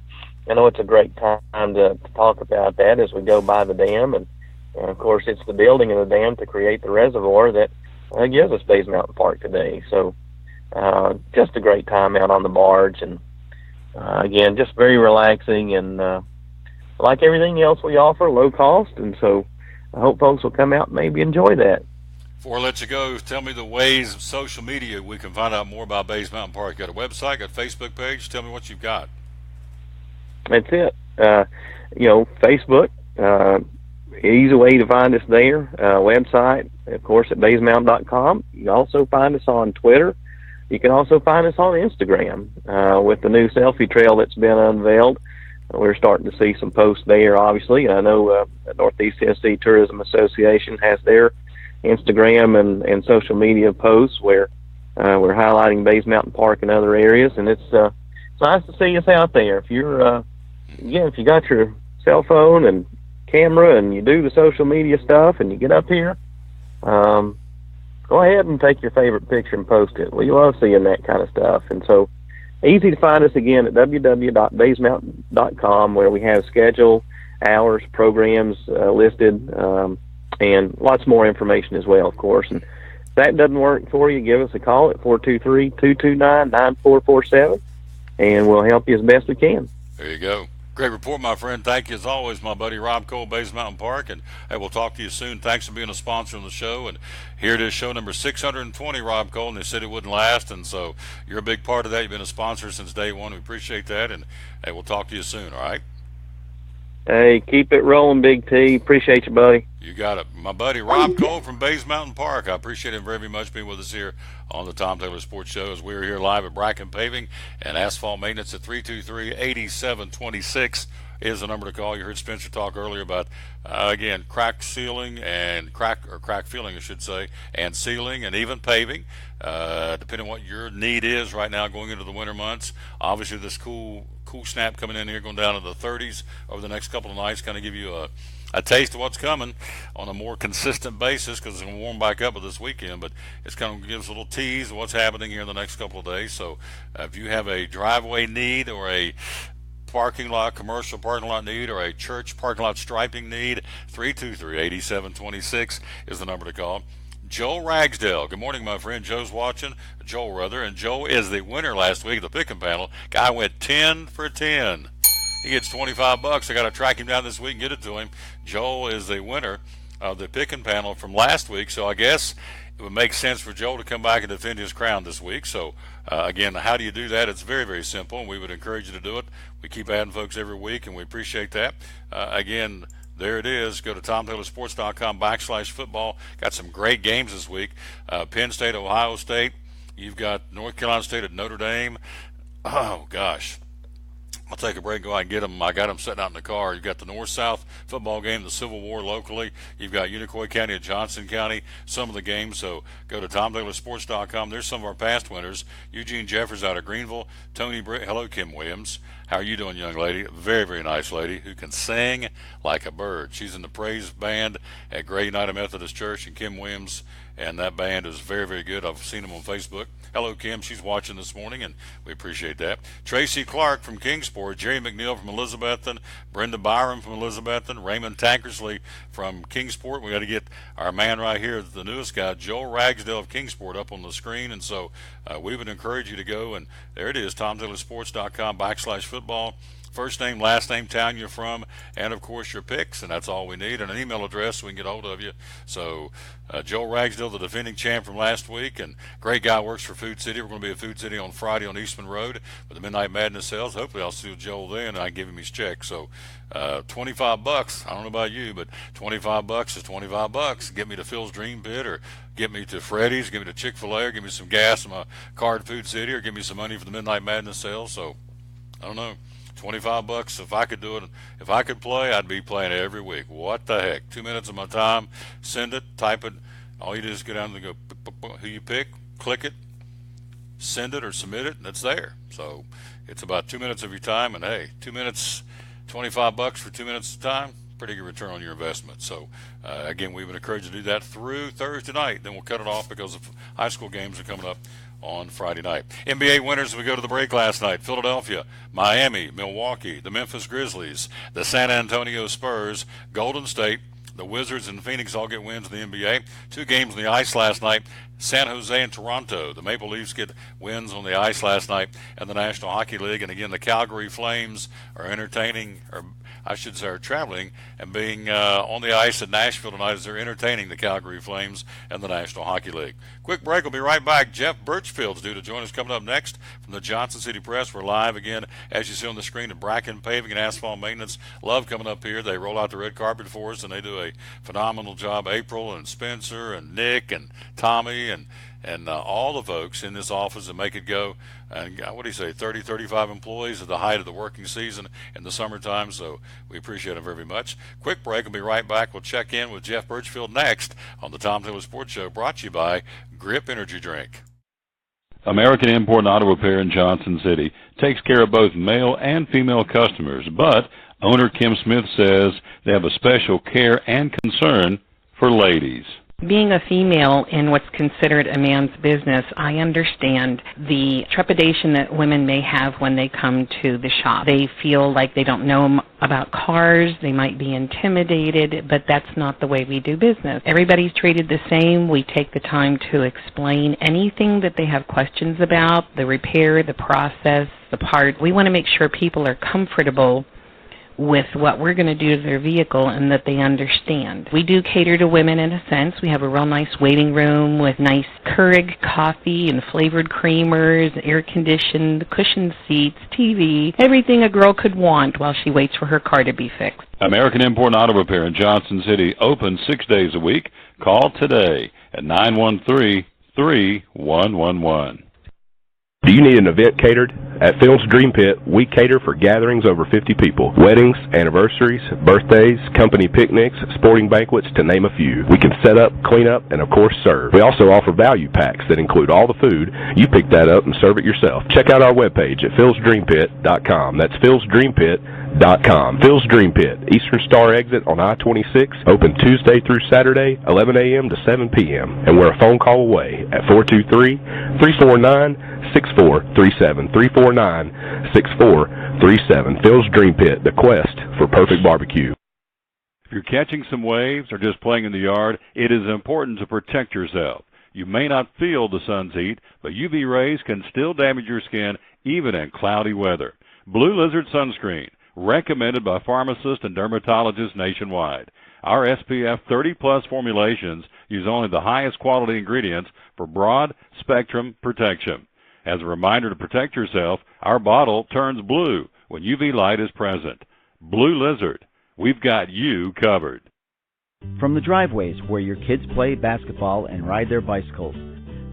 know it's a great time to talk about that as we go by the dam, and of course it's the building of the dam to create the reservoir that gives us Bays Mountain Park today. So just a great time out on the barge, and again, just very relaxing, and like everything else we offer, low cost, and so I hope folks will come out and maybe enjoy that. Before I let you go, tell me the ways of social media we can find out more about Bays Mountain Park. Got a website, got a Facebook page. Tell me what you've got. That's it. Facebook, easy way to find us there. Website, of course, at baysmountain.com. You can also find us on Twitter. You can also find us on Instagram with the new selfie trail that's been unveiled. We're starting to see some posts there, obviously. I know the Northeast Tennessee Tourism Association has their Instagram and social media posts where we're highlighting Bays Mountain Park and other areas, and it's nice to see us out there. If you're if you got your cell phone and camera and you do the social media stuff and you get up here, go ahead and take your favorite picture and post it. We love seeing that kind of stuff. And so easy to find us again at www.baysmountain.com, where we have schedule, hours, programs listed, and lots more information as well, of course. And if that doesn't work for you, give us a call at 423-229-9447, and we'll help you as best we can. There you go. Great report, my friend. Thank you, as always, my buddy Rob Cole, Bays Mountain Park, and hey, we'll talk to you soon. Thanks for being a sponsor on the show, and here it is, show number 620, Rob Cole, and they said it wouldn't last, and so you're a big part of that. You've been a sponsor since day one. We appreciate that, and hey, we'll talk to you soon, all right? Hey, keep it rolling, Big T. Appreciate you, buddy. You got it. My buddy Rob Cole from Bays Mountain Park. I appreciate him very much being with us here on the Tom Taylor Sports Show as we're here live at Bracken Paving and Asphalt Maintenance at 323-8726 is the number to call. You heard Spencer talk earlier about, again, crack sealing and crack filling, I should say, and sealing and even paving, depending on what your need is right now going into the winter months. Obviously, this cool snap coming in here, going down to the 30s over the next couple of nights, kind of give you a taste of what's coming on a more consistent basis, because it's going to warm back up this weekend, but it's kind of gives a little tease of what's happening here in the next couple of days. So if you have a driveway need or a commercial parking lot need or a church parking lot striping need, 323-8726 is the number to call. Joe Ragsdale. Good morning, my friend. Joe's watching. Joel, rather. And Joe is the winner last week of the picking panel. Guy went 10 for 10. He gets $25. I got to track him down this week and get it to him. Joel is the winner of the picking panel from last week. So I guess it would make sense for Joel to come back and defend his crown this week. So, again, how do you do that? It's very, very simple, and we would encourage you to do it. We keep adding folks every week, and we appreciate that. Again, there it is. Go to TomTaylorSports.com/football. Got some great games this week. Penn State, Ohio State. You've got North Carolina State at Notre Dame. Oh, gosh. I'll take a break and go out and get them. I got them sitting out in the car. You've got the North-South football game, the Civil War locally. You've got Unicoi County and Johnson County, some of the games. So go to TomTaylorSports.com. There's some of our past winners. Eugene Jeffers out of Greenville. Tony Britt. Hello, Kim Williams. How are you doing, young lady? Very, very nice lady who can sing like a bird. She's in the praise band at Gray United Methodist Church, and Kim Williams, and that band is very, very good. I've seen them on Facebook. Hello, Kim. She's watching this morning, and we appreciate that. Tracy Clark from Kingsport, Jerry McNeil from Elizabethton, Brenda Byram from Elizabethton, Raymond Tankersley from Kingsport. We got to get our man right here, the newest guy, Joel Ragsdale of Kingsport, up on the screen, and so we would encourage you to go, and there it is, TomTaylorSports.com/football. First name, last name, town you're from, and of course your picks, and that's all we need, and an email address so we can get hold of you. So Joel Ragsdale, the defending champ from last week, and great guy, works for Food City. We're going to be at Food City on Friday on Eastman Road with the Midnight Madness sales. Hopefully I'll see Joel then, and I can give him his check. So $25. I don't know about you, but $25 is $25. Get me to Phil's Dream Pit, or get me to Freddy's, get me to Chick-fil-A, or give me some gas in my car at Food City, or give me some money for the Midnight Madness sales. So I don't know. $25. If I could do it, if I could play, I'd be playing every week. What the heck? 2 minutes of my time. Send it, type it. All you do is go down and go who you pick, click it, send it or submit it, and it's there. So it's about 2 minutes of your time, and hey, 2 minutes, $25 for 2 minutes of time. Pretty good return on your investment. So again, we would encourage you to do that through Thursday night. Then we'll cut it off because the high school games are coming up on Friday night. NBA winners, we go to the break last night. Philadelphia, Miami, Milwaukee, the Memphis Grizzlies, the San Antonio Spurs, Golden State, the Wizards, and Phoenix all get wins in the NBA. 2 games on the ice last night. San Jose and Toronto. The Maple Leafs get wins on the ice last night in the National Hockey League. And again, the Calgary Flames are entertaining, or I should say are traveling, and being on the ice at Nashville tonight as they're entertaining the Calgary Flames and the National Hockey League. Quick break. We'll be right back. Jeff Birchfield's due to join us coming up next from the Johnson City Press. We're live again, as you see on the screen, at Bracken Paving and Asphalt Maintenance. Love coming up here. They roll out the red carpet for us, and they do a phenomenal job. April and Spencer and Nick and Tommy and all the folks in this office that make it go. And what do you say, 30, 35 employees at the height of the working season in the summertime, so we appreciate them very much. Quick break. We'll be right back. We'll check in with Jeff Birchfield next on the Tom Taylor Sports Show, brought to you by Grip Energy Drink. American Import and Auto Repair in Johnson City takes care of both male and female customers, but owner Kim Smith says they have a special care and concern for ladies. Being a female in what's considered a man's business, I understand the trepidation that women may have when they come to the shop. They feel like they don't know about cars, they might be intimidated, but that's not the way we do business. Everybody's treated the same. We take the time to explain anything that they have questions about, the repair, the process, the part. We want to make sure people are comfortable with what we're going to do to their vehicle and that they understand. We do cater to women in a sense. We have a real nice waiting room with nice Keurig coffee and flavored creamers, air-conditioned, cushioned seats, TV, everything a girl could want while she waits for her car to be fixed. American Import and Auto Repair in Johnson City, open 6 days a week. Call today at 913-3111. Do you need an event catered? At Phil's Dream Pit, we cater for gatherings over 50 people. Weddings, anniversaries, birthdays, company picnics, sporting banquets, to name a few. We can set up, clean up, and of course serve. We also offer value packs that include all the food. You pick that up and serve it yourself. Check out our webpage at philsdreampit.com. That's philsdreampit.com. Phil's Dream Pit, Eastern Star exit on I-26, open Tuesday through Saturday, 11 a.m. to 7 p.m. And we're a phone call away at 423-349-6437, 349-6437. Phil's Dream Pit, the quest for perfect barbecue. If you're catching some waves or just playing in the yard, it is important to protect yourself. You may not feel the sun's heat, but UV rays can still damage your skin even in cloudy weather. Blue Lizard Sunscreen, recommended by pharmacists and dermatologists nationwide. Our SPF 30-plus formulations use only the highest quality ingredients for broad spectrum protection. As a reminder to protect yourself, our bottle turns blue when UV light is present. Blue Lizard, we've got you covered. From the driveways where your kids play basketball and ride their bicycles,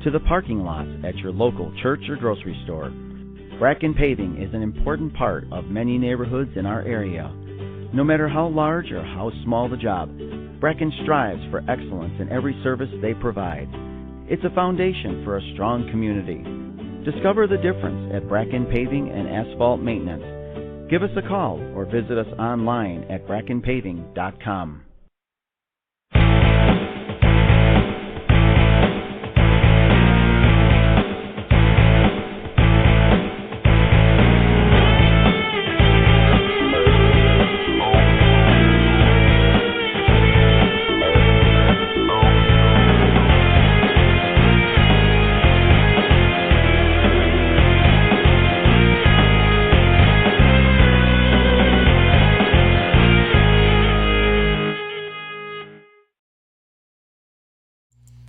to the parking lots at your local church or grocery store, Bracken Paving is an important part of many neighborhoods in our area. No matter how large or how small the job, Bracken strives for excellence in every service they provide. It's a foundation for a strong community. Discover the difference at Bracken Paving and Asphalt Maintenance. Give us a call or visit us online at brackenpaving.com.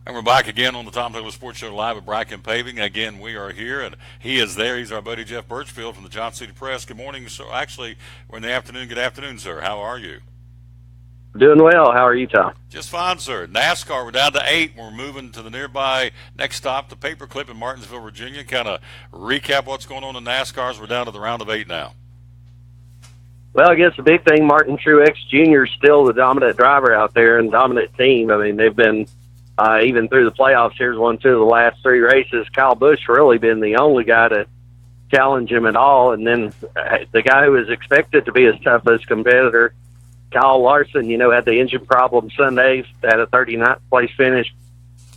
And we're back again on the Tom Taylor Sports Show live at Bracken Paving. Again, we are here, and he is there. He's our buddy Jeff Birchfield from the Johnson City Press. Good morning, sir. Actually, we're in the afternoon. Good afternoon, sir. How are you? Doing well. How are you, Tom? Just fine, sir. NASCAR, we're down to 8. We're moving to the nearby next stop, the Paperclip in Martinsville, Virginia. Kind of recap what's going on in NASCAR as we're down to the round of 8 now. Well, I guess the big thing, Martin Truex Jr. is still the dominant driver out there and dominant team. I mean, they've been, even through the playoffs, here's 2 of the last 3 races. Kyle Busch really been the only guy to challenge him at all. And then the guy who was expected to be his toughest competitor, Kyle Larson, had the engine problem Sunday, had a 39th place finish,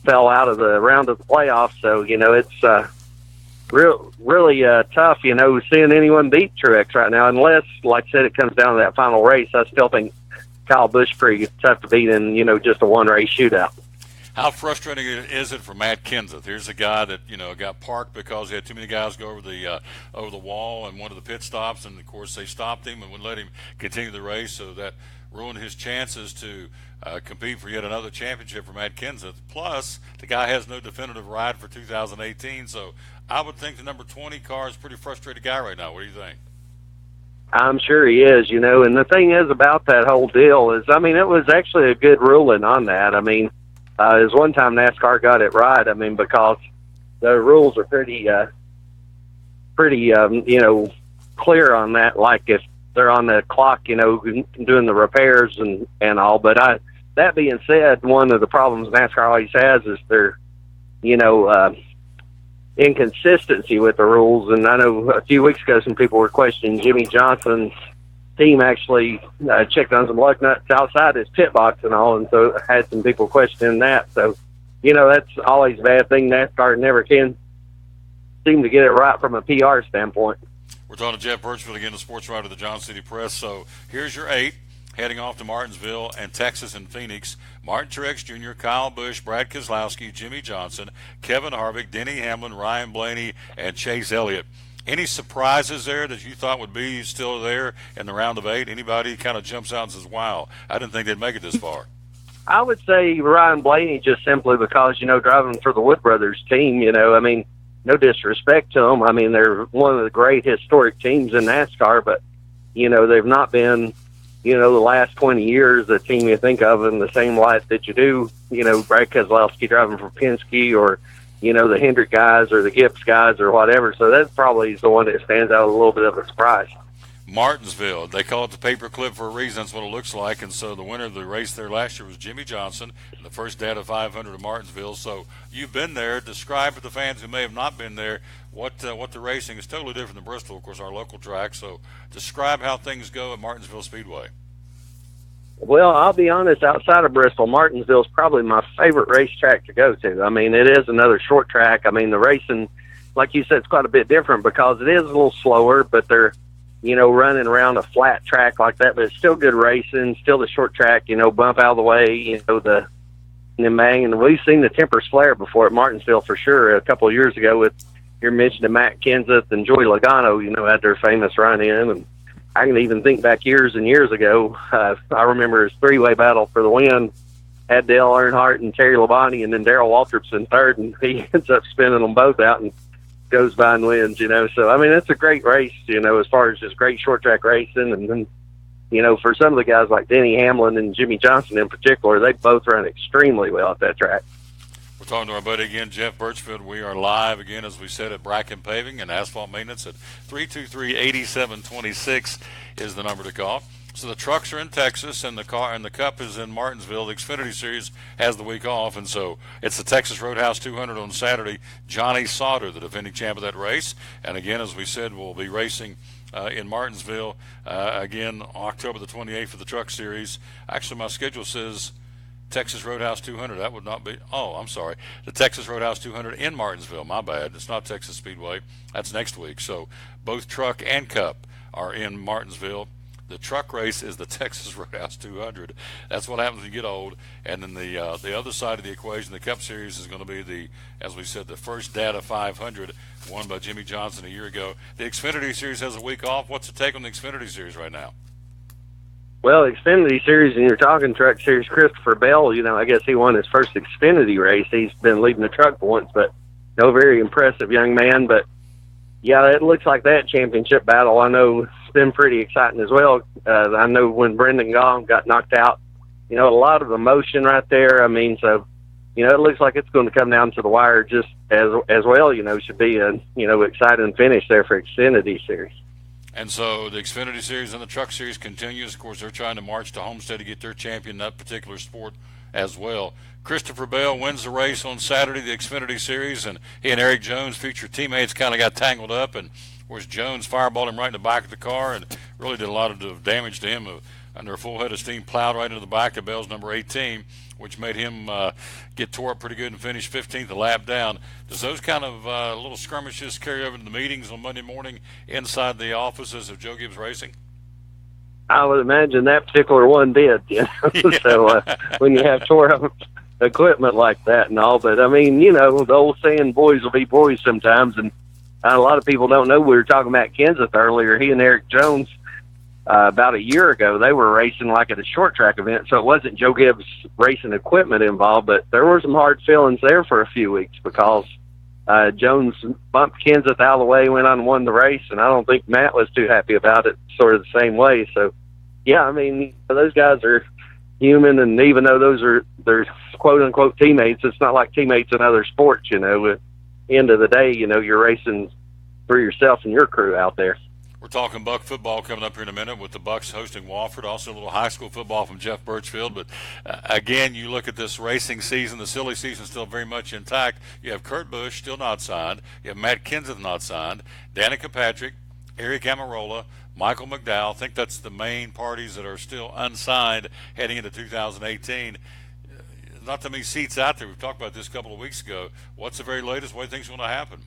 fell out of the round of the playoffs. So, it's really tough, seeing anyone beat Truex right now, unless, like I said, it comes down to that final race. I still think Kyle Busch pretty tough to beat in, just a one-race shootout. How frustrating is it for Matt Kenseth? Here's a guy that got parked because he had too many guys go over the wall in one of the pit stops, and of course they stopped him and wouldn't let him continue the race, so that ruined his chances to compete for yet another championship for Matt Kenseth. Plus, the guy has no definitive ride for 2018, so I would think the number 20 car is a pretty frustrated guy right now. What do you think? I'm sure he is, and the thing is about that whole deal is, it was actually a good ruling on that. There's one time NASCAR got it right. Because the rules are pretty clear on that. Like if they're on the clock, doing the repairs and all. But that being said, one of the problems NASCAR always has is their, inconsistency with the rules. And I know a few weeks ago some people were questioning Jimmy Johnson's team actually checked on some lug nuts outside his pit box and all, and so had some people questioning that. So, that's always a bad thing. NASCAR never can seem to get it right from a PR standpoint. We're talking to Jeff Birchfield again, the sports writer of the Johnson City Press. So here's your 8, heading off to Martinsville and Texas and Phoenix. Martin Truex Jr., Kyle Busch, Brad Keselowski, Jimmy Johnson, Kevin Harvick, Denny Hamlin, Ryan Blaney, and Chase Elliott. Any surprises there that you thought would be still there in the round of 8? Anybody kind of jumps out and says, wow, I didn't think they'd make it this far? I would say Ryan Blaney, just simply because, driving for the Wood Brothers team, no disrespect to them. They're one of the great historic teams in NASCAR, but, they've not been, the last 20 years the team you think of in the same light that you do, Brad Keselowski driving for Penske or, the Hendrick guys or the Gibbs guys or whatever. So that probably is the one that stands out a little bit of a surprise. Martinsville, they call it the Paperclip for a reason. That's what it looks like. And so the winner of the race there last year was Jimmy Johnson, the first day out of 500 of Martinsville. So you've been there. Describe for the fans who may have not been there what the racing is. Totally different than Bristol, of course, our local track. So describe how things go at Martinsville Speedway. Well, I'll be honest, outside of Bristol, Martinsville is probably my favorite racetrack to go to. It is another short track. The racing, like you said, it's quite a bit different because it is a little slower, but they're, running around a flat track like that, but it's still good racing, still the short track, bump out of the way, the bang. And we've seen the tempers flare before at Martinsville for sure a couple of years ago with, you're mentioning Matt Kenseth and Joey Logano, had their famous run-in. And I can even think back years and years ago. I remember his 3-way battle for the win. Had Dale Earnhardt and Terry Labonte, and then Darrell Waltrip's in third, and he ends up spinning them both out and goes by and wins. So it's a great race. As far as just great short track racing, and then for some of the guys like Denny Hamlin and Jimmy Johnson in particular, they both run extremely well at that track. We're talking to our buddy again, Jeff Birchfield. We are live again, as we said, at Bracken Paving and Asphalt Maintenance at 323-8726 is the number to call. So the trucks are in Texas, and the Cup is in Martinsville. The Xfinity Series has the week off, and so it's the Texas Roadhouse 200 on Saturday. Johnny Sauter, the defending champ of that race, and again, as we said, we'll be racing in Martinsville again October the 28th for the Truck Series. Actually, my schedule says Texas Roadhouse 200. That would not be. Oh, I'm sorry. The Texas Roadhouse 200 in Martinsville. My bad. It's not Texas Speedway. That's next week. So both Truck and Cup are in Martinsville. The truck race is the Texas Roadhouse 200. That's what happens when you get old. And then the other side of the equation, the Cup Series, is going to be as we said, the first Data 500 won by Jimmy Johnson a year ago. The Xfinity Series has a week off. What's the take on the Xfinity Series right now? Well, Xfinity Series, and you're talking Truck Series, Christopher Bell, I guess he won his first Xfinity race. He's been leading the truck for once, but very impressive young man. But, yeah, it looks like that championship battle, I know, it's been pretty exciting as well. I know when Brendan Gaughan got knocked out, a lot of emotion right there. So, it looks like it's going to come down to the wire just as well. Should be a, exciting finish there for Xfinity Series. And so the Xfinity Series and the Truck Series continues. Of course, they're trying to march to Homestead to get their champion in that particular sport as well. Christopher Bell wins the race on Saturday, the Xfinity Series, and he and Eric Jones, future teammates, kind of got tangled up, and of course Jones fireballed him right in the back of the car and really did a lot of damage to him. Under a full head of steam, plowed right into the back of Bell's number 18, which made him get tore up pretty good and finish 15th a lap down. Does those kind of little skirmishes carry over to the meetings on Monday morning inside the offices of Joe Gibbs Racing? I would imagine that particular one did. Yeah. So when you have tore up equipment like that and all, but the old saying, boys will be boys sometimes, and a lot of people don't know. We were talking about Kenseth earlier. He and Eric Jones, about a year ago, they were racing like at a short track event, so it wasn't Joe Gibbs racing equipment involved, but there were some hard feelings there for a few weeks because Jones bumped Kenseth out of the way, went on and won the race, and I don't think Matt was too happy about it sort of the same way. So, yeah, those guys are human, and even though they're quote-unquote teammates, it's not like teammates in other sports, At the end of the day, you're racing for yourself and your crew out there. We're talking Buck football coming up here in a minute with the Bucks hosting Wofford. Also a little high school football from Jeff Birchfield. But, again, you look at this racing season, the silly season still very much intact. You have Kurt Busch still not signed. You have Matt Kenseth not signed. Danica Patrick, Eric Amarola, Michael McDowell. I think that's the main parties that are still unsigned heading into 2018. Not that many seats out there. We've talked about this a couple of weeks ago. What's the very latest? What do you think is going to happen?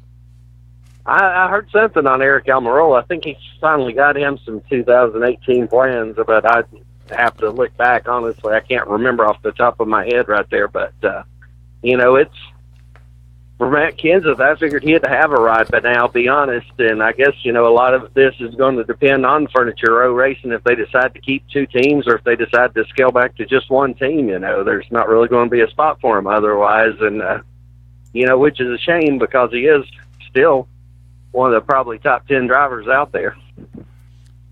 I heard something on Eric Almirola. I think he's finally got him some 2018 plans, but I'd have to look back. Honestly, I can't remember off the top of my head right there. But, it's for Matt Kenseth, I figured he had to have a ride by now, be honest. And I guess, a lot of this is going to depend on Furniture Row Racing if they decide to keep two teams or if they decide to scale back to just one team. There's not really going to be a spot for him otherwise. And, which is a shame because he is still one of the probably top 10 drivers out there.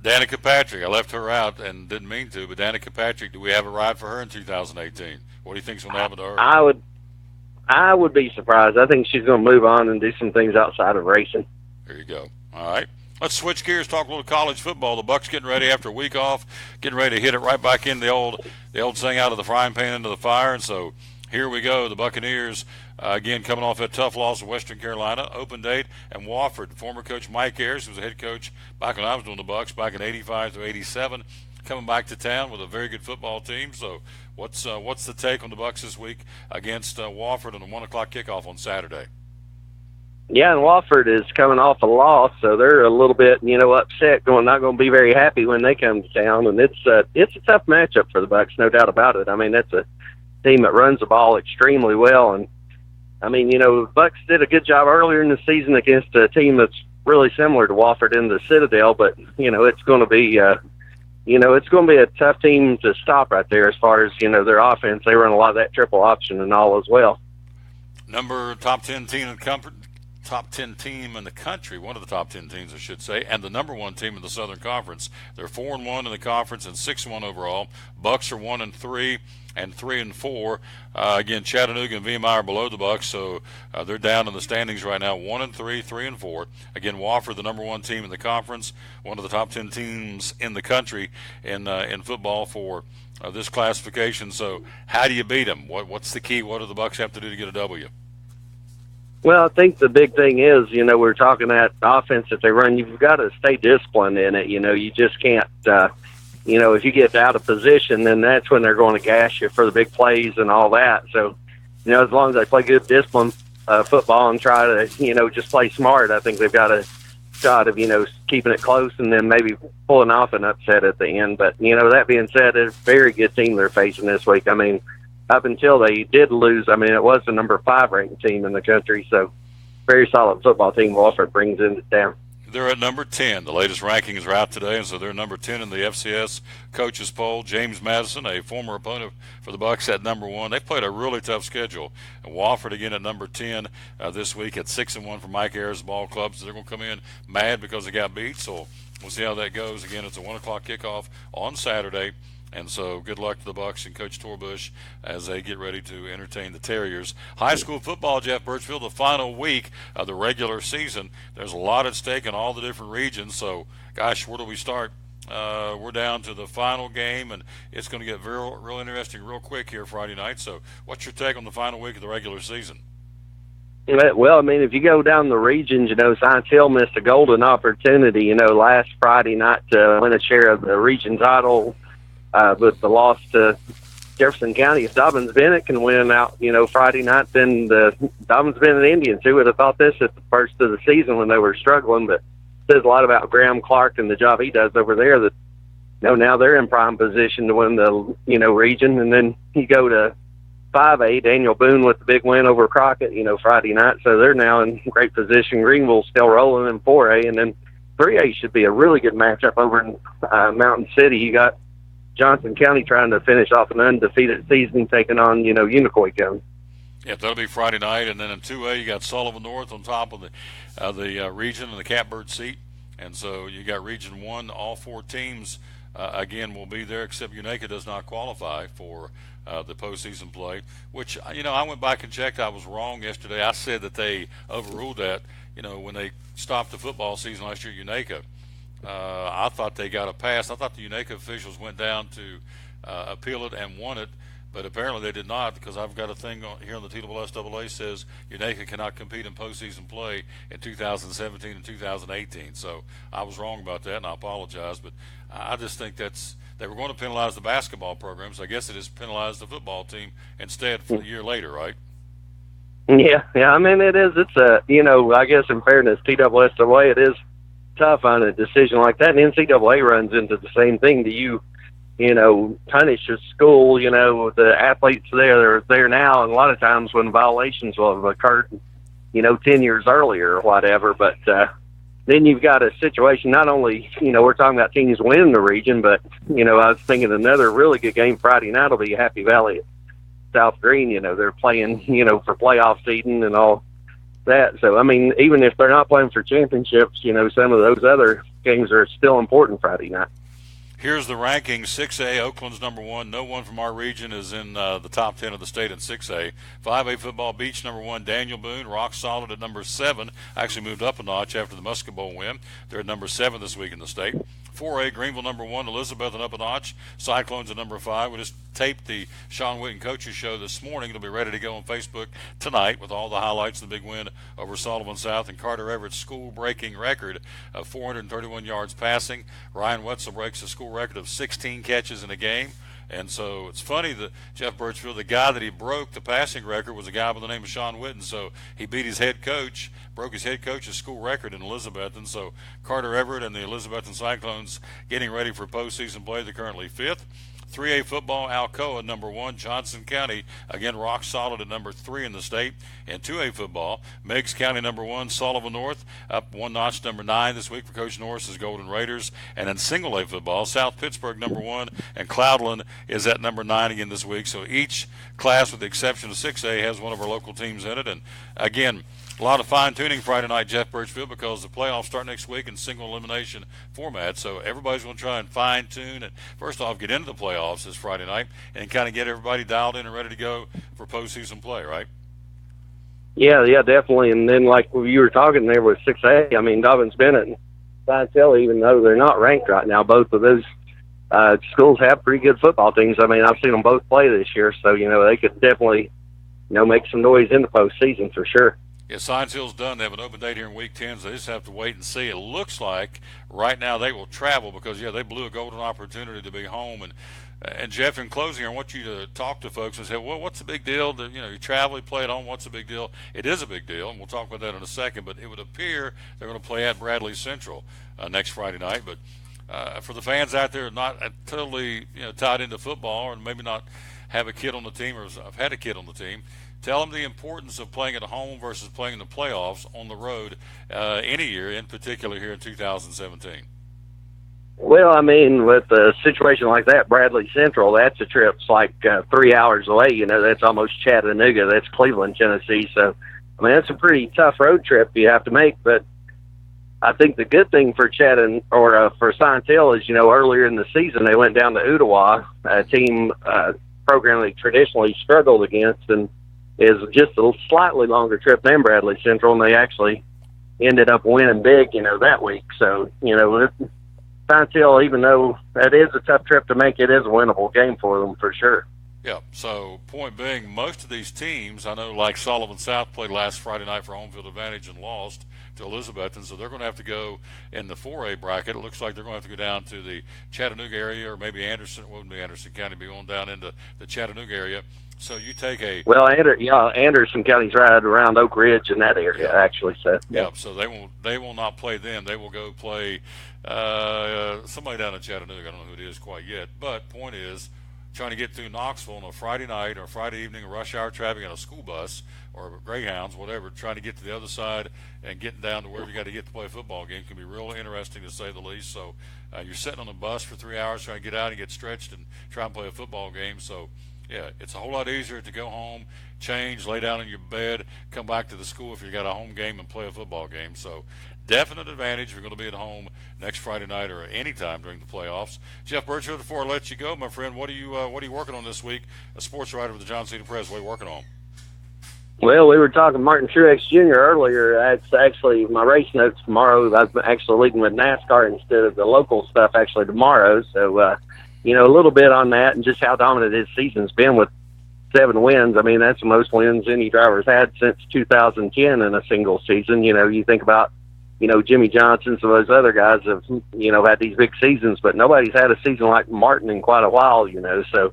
Danica Patrick, I left her out and didn't mean to, but Danica Patrick, do we have a ride for her in 2018? What do you think's going to happen to her? I would be surprised. I think she's going to move on and do some things outside of racing. There you go. All right. Let's switch gears, talk a little college football. The Bucks getting ready after a week off, getting ready to hit it right back in the old saying, out of the frying pan into the fire. And so here we go. The Buccaneers, again, coming off that tough loss to Western Carolina, open date, and Wofford. Former coach Mike Ayers, who was the head coach back when I was doing the Bucks, back in 85 to 87, coming back to town with a very good football team. So what's the take on the Bucks this week against Wofford on a 1 o'clock kickoff on Saturday? Yeah, and Wofford is coming off a loss, so they're a little bit, upset, not going to be very happy when they come to town. And it's a tough matchup for the Bucks, no doubt about it. That's a team that runs the ball extremely well. And, the Bucks did a good job earlier in the season against a team that's really similar to Wofford in the Citadel, but, it's going to be it's going to be a tough team to stop right there as far as, their offense. They run a lot of that triple option and all as well. Top 10 team top 10 team in the country, one of the top 10 teams, I should say, and the number 1 team in the Southern Conference. They're 4-1 in the conference and 6-1 overall. Bucks are 1-3 and 3-4. Again, Chattanooga and VMI are below the Bucks, so they're down in the standings right now, 1-3, 3-4. Again, Wofford, the number 1 team in the conference, one of the top 10 teams in the country in football for this classification. So, how do you beat them? What's the key? What do the Bucks have to do to get a W? Well, I think the big thing is, we're talking that offense that they run, you've got to stay disciplined in it. You just can't, if you get out of position, then that's when they're going to gash you for the big plays and all that. So, as long as they play good discipline football and try to, just play smart, I think they've got a shot of, keeping it close and then maybe pulling off an upset at the end. But, that being said, it's a very good team they're facing this week. I mean, up until they did lose, it was the number 5 ranked team in the country, so very solid football team. Wofford brings it down. They're at number 10. The latest rankings are out today, and so they're number 10 in the FCS coaches poll. James Madison, a former opponent for the Bucks, at number 1. They played a really tough schedule. And Wofford again at number 10 this week at 6-1 for Mike Ayers ball club. So they're going to come in mad because they got beat. So we'll see how that goes. Again, it's a 1 o'clock kickoff on Saturday. And so good luck to the Bucks and Coach Torbush as they get ready to entertain the Terriers. High school football, Jeff Birchfield, the final week of the regular season. There's a lot at stake in all the different regions. So, gosh, where do we start? We're down to the final game, and it's going to get real interesting real quick here Friday night. So what's your take on the final week of the regular season? Well, if you go down the regions, Science Hill missed a golden opportunity, last Friday night to win a share of the region title. With the loss to Jefferson County, if Dobbins-Bennett can win out, Friday night, then the Dobbins-Bennett Indians, who would have thought this at the first of the season when they were struggling, but it says a lot about Graham Clark and the job he does over there that, now they're in prime position to win the, region. And then you go to 5A, Daniel Boone with the big win over Crockett, Friday night. So they're now in great position. Greenville's still rolling in 4A, and then 3A should be a really good matchup over in Mountain City. You got Johnson County trying to finish off an undefeated season, taking on, Unicoi County. Yeah, that'll be Friday night. And then in 2A, you got Sullivan North on top of the region and the Catbird seat. And so you got Region 1. All 4 teams, again, will be there, except Unaka does not qualify for the postseason play, which, I went back and checked. I was wrong yesterday. I said that they overruled that, when they stopped the football season last year at Unaka. I thought they got a pass. I thought the Unaka officials went down to appeal it and won it, but apparently they did not, because I've got a thing here on the TSSAA says Unaka cannot compete in postseason play in 2017 and 2018. So I was wrong about that, and I apologize. But I just think they were going to penalize the basketball programs. I guess it is penalized the football team instead for the year later, right? Yeah. It is. It's I guess in fairness, TSSAA, it is tough on a decision like that, and NCAA runs into the same thing. Do you punish a school, the athletes they're there now, and a lot of times when violations will have occurred, 10 years earlier or whatever, but then you've got a situation, not only, we're talking about teams winning the region, but, I was thinking another really good game Friday night will be Happy Valley at South Green. They're playing, for playoff seeding and all that. So, even if they're not playing for championships, some of those other games are still important Friday night. Here's the rankings. 6A, Oakland's number 1. No one from our region is in the top 10 of the state in 6A. 5A football, Beach number 1. Daniel Boone, rock solid at number 7. Actually moved up a notch after the Musket Bowl win. They're at number 7 this week in the state. 4A, Greenville number 1. Elizabeth and up a notch. Cyclones at number 5. We just taped the Sean Witten Coaches Show this morning. It'll be ready to go on Facebook tonight with all the highlights of the big win over Sullivan South, and Carter Everett's school-breaking record of 431 yards passing. Ryan Wetzel breaks the school record of 16 catches in a game. And so it's funny that Jeff Birchfield, the guy that he broke the passing record, was a guy by the name of Sean Witten. So he beat his head coach, broke his head coach's school record in Elizabeth. And so Carter Everett and the Elizabethan Cyclones getting ready for postseason play. They're currently 5th. 3A football, Alcoa number 1. Johnson County, again, rock solid at number 3 in the state. And 2A football, Meigs County number 1. Sullivan North up 1 notch, number 9 this week for Coach Norris's Golden Raiders. And in single A football, South Pittsburgh number 1, and Cloudland is at number 9 again this week. So each class, with the exception of 6A, has one of our local teams in it. And again, A lot of fine-tuning Friday night, Jeff Birchfield, because the playoffs start next week in single elimination format. So everybody's going to try and fine-tune and, first off, get into the playoffs this Friday night and kind of get everybody dialed in and ready to go for postseason play, right? Yeah, definitely. And then, like you were talking there with 6A, I mean, Dobbins Bennett and Scientel, even though they're not ranked right now, both of those schools have pretty good football teams. I mean, I've seen them both play this year, so, they could definitely, make some noise in the postseason for sure. Yeah, Science Hill's done. They have an open date here in Week 10, so they just have to wait and see. It looks like right now they will travel because, they blew a golden opportunity to be home. And Jeff, in closing, I want you to talk to folks and say, well, what's the big deal? You travel, you play at home. What's the big deal? It is a big deal, and we'll talk about that in a second, but it would appear they're going to play at Bradley Central next Friday night. But for the fans out there not totally tied into football or maybe not have a kid on the team or have had a kid on the team, tell them the importance of playing at home versus playing in the playoffs on the road any year, in particular here in 2017. Well, I mean, with a situation like that, Bradley Central, that's a trip's like 3 hours away. That's almost Chattanooga. That's Cleveland, Tennessee. So, I mean, that's a pretty tough road trip you have to make. But I think the good thing for for Scientel is, earlier in the season they went down to Ottawa, a team program they traditionally struggled against, and is just a slightly longer trip than Bradley Central, and they actually ended up winning big, that week. So, Scientel, even though that is a tough trip to make, it is a winnable game for them for sure. Yeah, so point being, most of these teams, I know like Sullivan South played last Friday night for home field advantage and lost to Elizabethton, so they're going to have to go in the 4A bracket. It looks like they're going to have to go down to the Chattanooga area or maybe Anderson. It wouldn't be Anderson County, be going down into the Chattanooga area. So you take Anderson County's right around Oak Ridge in that area, actually. So so they will not play them. They will go play somebody down in Chattanooga. I don't know who it is quite yet. But point is, trying to get through Knoxville on a Friday night or Friday evening, rush hour traffic in a school bus or Greyhounds, whatever, trying to get to the other side and getting down to wherever you got to get to play a football game can be real interesting to say the least. So you're sitting on a bus for 3 hours trying to get out and get stretched and try and play a football game. So yeah, it's a whole lot easier to go home, change, lay down in your bed, come back to the school if you got a home game and play a football game. So definite advantage if you're going to be at home next Friday night or any time during the playoffs. Jeff Birchfield, before I let you go, my friend, what are you working on this week? A sports writer for the Johnson City Press. What are you working on? Well, we were talking Martin Truex Jr. earlier. That's actually my race notes tomorrow. I'm actually leading with NASCAR instead of the local stuff actually tomorrow. So, a little bit on that and just how dominant his season's been with 7 wins. I mean, that's the most wins any driver's had since 2010 in a single season. You think about, Jimmy Johnson, some of those other guys have, had these big seasons, but nobody's had a season like Martin in quite a while, so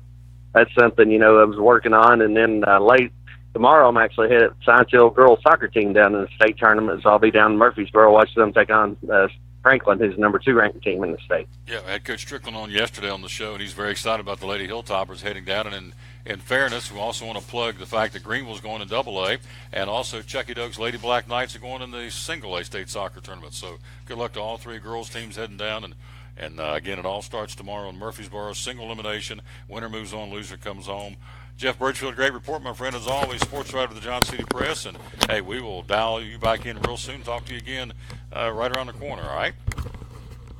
that's something, I was working on. And then late tomorrow, I'm actually headed to Scientel girls soccer team down in the state tournament, so I'll be down in Murfreesboro watching them take on Franklin, who's the number 2 ranked team in the state. Yeah, I had Coach Strickland on yesterday on the show, and he's very excited about the Lady Hilltoppers heading down. And in fairness, we also want to plug the fact that Greenville's going in AA, and also Chucky Doug's Lady Black Knights are going in the single A state soccer tournament. So good luck to all 3 girls teams heading down. And again, it all starts tomorrow in Murfreesboro. Single elimination. Winner moves on, loser comes home. Jeff Birchfield, great report, my friend, as always, sports writer of the Johnson City Press. And, hey, we will dial you back in real soon, talk to you again right around the corner, all right?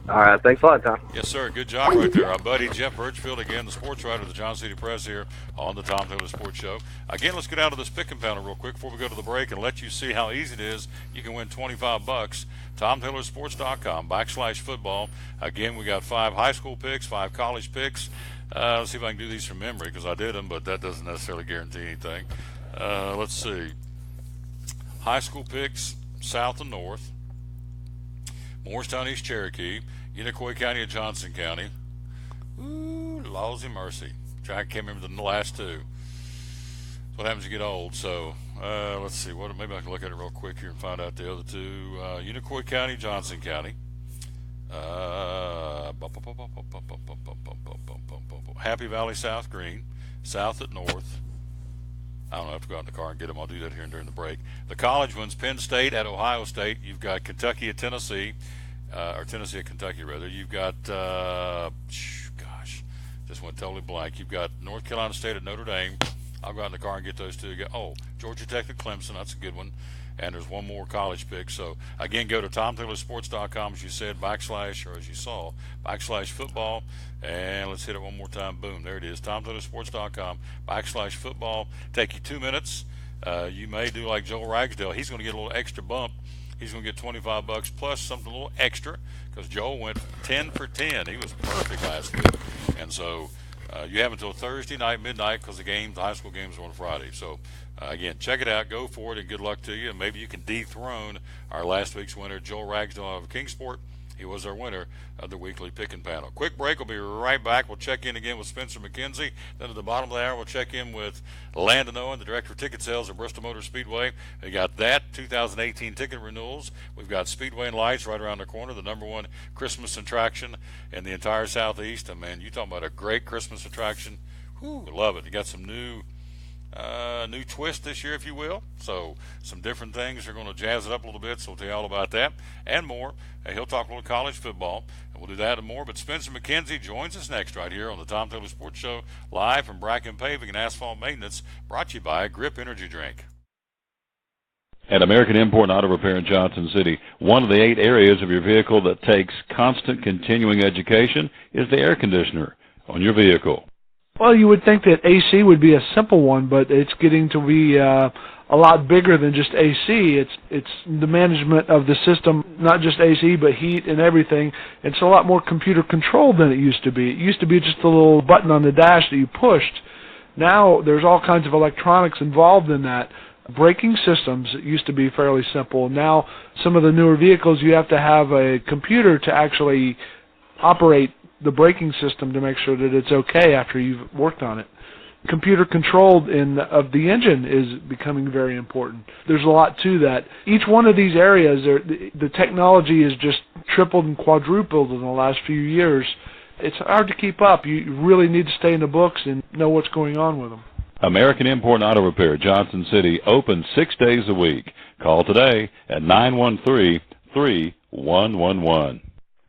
All right, thanks a lot, Tom. Yes, sir. Good job right there. Our buddy Jeff Birchfield, again, the sports writer of the Johnson City Press here on the Tom Taylor Sports Show. Again, let's get out of this pick and panel real quick before we go to the break and let you see how easy it is. You can win $25. TomTaylorSports.com/football. Again, we got 5 high school picks, 5 college picks. Let's see if I can do these from memory because I did them, but that doesn't necessarily guarantee anything. Let's see. High school picks, South and North. Morristown, East Cherokee, Unicoi County, and Johnson County. Ooh, lawsy mercy. I can't remember the last 2. That's what happens when you get old. So let's see. Maybe I can look at it real quick here and find out the other 2. Unicoi County, Johnson County. Happy Valley, South Green. South at North. I don't know, I have to go out in the car and get them. I'll do that here and during the break. The college ones, Penn State at Ohio State. You've got Kentucky at Tennessee, or Tennessee at Kentucky, rather. You've got, just went totally blank. You've got North Carolina State at Notre Dame. I'll go out in the car and get those 2. Georgia Tech at Clemson. That's a good one. and there's one more college pick. So, again, go to TomTaylorSports.com, as you said, / or as you saw, / football. And let's hit it one more time. Boom, there it is, TomTaylorSports.com / football. Take you 2 minutes. You may do like Joel Ragsdale. He's going to get a little extra bump. He's going to get $25 plus something a little extra because Joel went 10 for 10. He was perfect last week. And so you have until Thursday night, midnight, because the high school games are on Friday. So, again, check it out. Go for it, and good luck to you. And maybe you can dethrone our last week's winner, Joel Ragsdale of Kingsport. He was our winner of the weekly picking panel. Quick break. We'll be right back. We'll check in again with Spencer McKenzie. Then at the bottom of the hour, we'll check in with Landon Owen, the director of ticket sales at Bristol Motor Speedway. We got that, 2018 ticket renewals. We've got Speedway and Lights right around the corner, the #1 Christmas attraction in the entire Southeast. And, man, you talking about a great Christmas attraction. Whew, love it. You got some new twist this year, if you will. So some different things are going to jazz it up a little bit, so we'll tell you all about that and more. He'll talk a little college football, and we'll do that and more. But Spencer McKenzie joins us next right here on the Tom Taylor Sports Show, live from Bracken Paving and Asphalt Maintenance, brought to you by Grip Energy Drink. At American Import and Auto Repair in Johnson City, one of the 8 areas of your vehicle that takes constant continuing education is the air conditioner on your vehicle. Well, you would think that AC would be a simple one, but it's getting to be a lot bigger than just AC. It's the management of the system, not just AC, but heat and everything. It's a lot more computer controlled than it used to be. It used to be just a little button on the dash that you pushed. Now there's all kinds of electronics involved in that. Braking systems used to be fairly simple. Now some of the newer vehicles, you have to have a computer to actually operate the braking system to make sure that it's okay after you've worked on it. Computer controlled of the engine is becoming very important. There's a lot to that. Each one of these areas, the technology is just tripled and quadrupled in the last few years. It's hard to keep up. You really need to stay in the books and know what's going on with them. American Import and Auto Repair, Johnson City, open 6 days a week. Call today at 913-3111.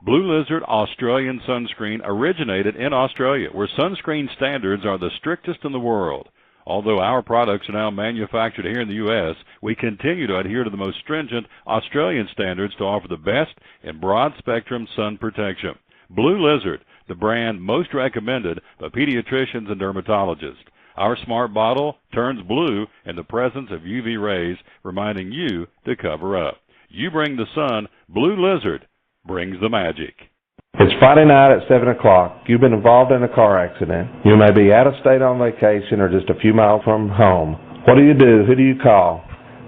Blue Lizard Australian sunscreen originated in Australia, where sunscreen standards are the strictest in the world. Although our products are now manufactured here in the U.S., we continue to adhere to the most stringent Australian standards to offer the best in broad-spectrum sun protection. Blue Lizard, the brand most recommended by pediatricians and dermatologists. Our smart bottle turns blue in the presence of UV rays, reminding you to cover up. You bring the sun, Blue Lizard brings the magic. It's Friday night at 7 o'clock. You've been involved in a car accident. You may be out of state on vacation or just a few miles from home. What do you do? Who do you call?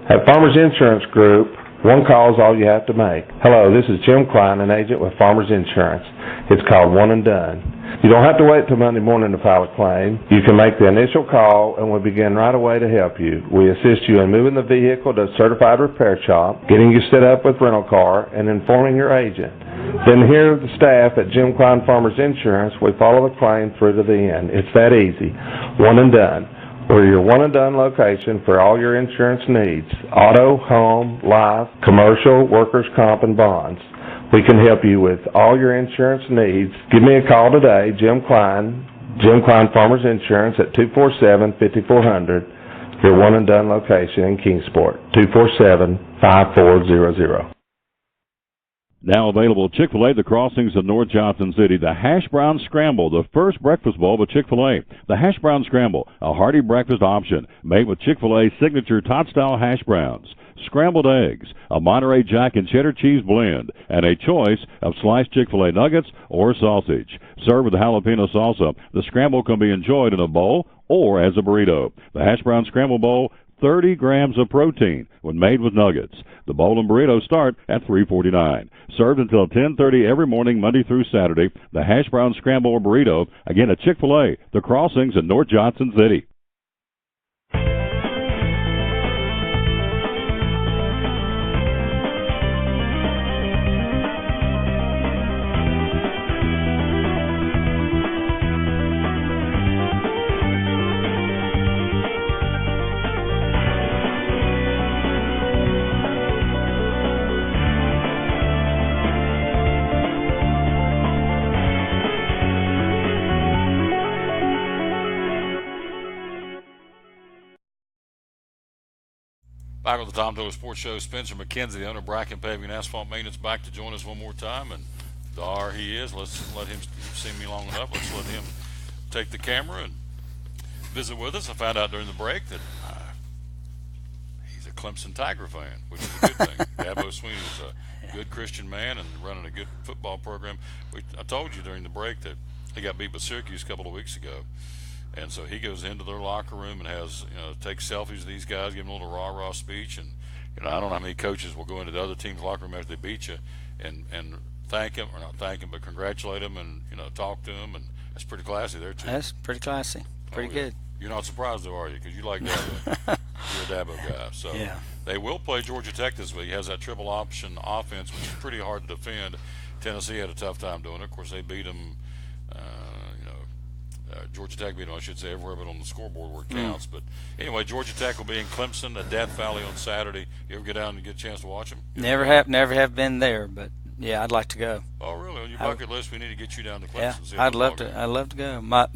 At Farmers Insurance Group, one call is all you have to make. Hello, this is Jim Klein, an agent with Farmers Insurance. It's called One and Done. You don't have to wait till Monday morning to file a claim. You can make the initial call and we'll begin right away to help you. We assist you in moving the vehicle to a certified repair shop, getting you set up with rental car, and informing your agent. Then here the staff at Jim Klein Farmers Insurance, we follow the claim through to the end. It's that easy. One and Done. We're your one and done location for all your insurance needs. Auto, home, life, commercial, workers' comp, and bonds. We can help you with all your insurance needs. Give me a call today, Jim Klein Farmers Insurance at 247-5400, your one and done location in Kingsport, 247-5400. Now available Chick-fil-A, the crossings of North Johnson City. The Hash Brown Scramble, the first breakfast bowl of Chick-fil-A. The Hash Brown Scramble, a hearty breakfast option made with Chick-fil-A's signature tot-style hash browns. Scrambled eggs, a Monterey Jack and cheddar cheese blend, and a choice of sliced Chick-fil-A nuggets or sausage. Served with jalapeno salsa, the scramble can be enjoyed in a bowl or as a burrito. The Hash Brown Scramble Bowl, 30 grams of protein when made with nuggets. The bowl and burrito start at $3.49. Served until 10:30 every morning, Monday through Saturday. The Hash Brown Scramble or burrito, again at Chick-fil-A, the crossings in North Johnson City. Back on the Tom Taylor Sports Show, Spencer McKenzie, the owner of Bracken Paving and Asphalt Maintenance, back to join us one more time. And there he is. Let's let him, you've seen me long enough, let's let him take the camera and visit with us. I found out during the break that he's a Clemson Tiger fan, which is a good thing. Dabo Sweeney is a good Christian man and running a good football program. I told you during the break that he got beat by Syracuse a couple of weeks ago. And so he goes into their locker room and has, takes selfies with these guys, give them a little rah-rah speech. And, I don't know how many coaches will go into the other team's locker room after they beat you and thank him, or not thank him, but congratulate him and, talk to him. And that's pretty classy there, too. That's pretty classy. Pretty good. You're not surprised, though, are you? Because you like Dabo. You're a Dabo guy. So yeah. They will play Georgia Tech this week. He has that triple option offense, which is pretty hard to defend. Tennessee had a tough time doing it. Of course, they beat them. Georgia Tech beat them, I should say, everywhere but on the scoreboard where it counts. But anyway, Georgia Tech will be in Clemson at Death Valley on Saturday. You ever get down and get a chance to watch them? Never have been there, but yeah, I'd like to go. Oh, really? On your bucket list, we need to get you down to Clemson. Yeah, I'd love to go. My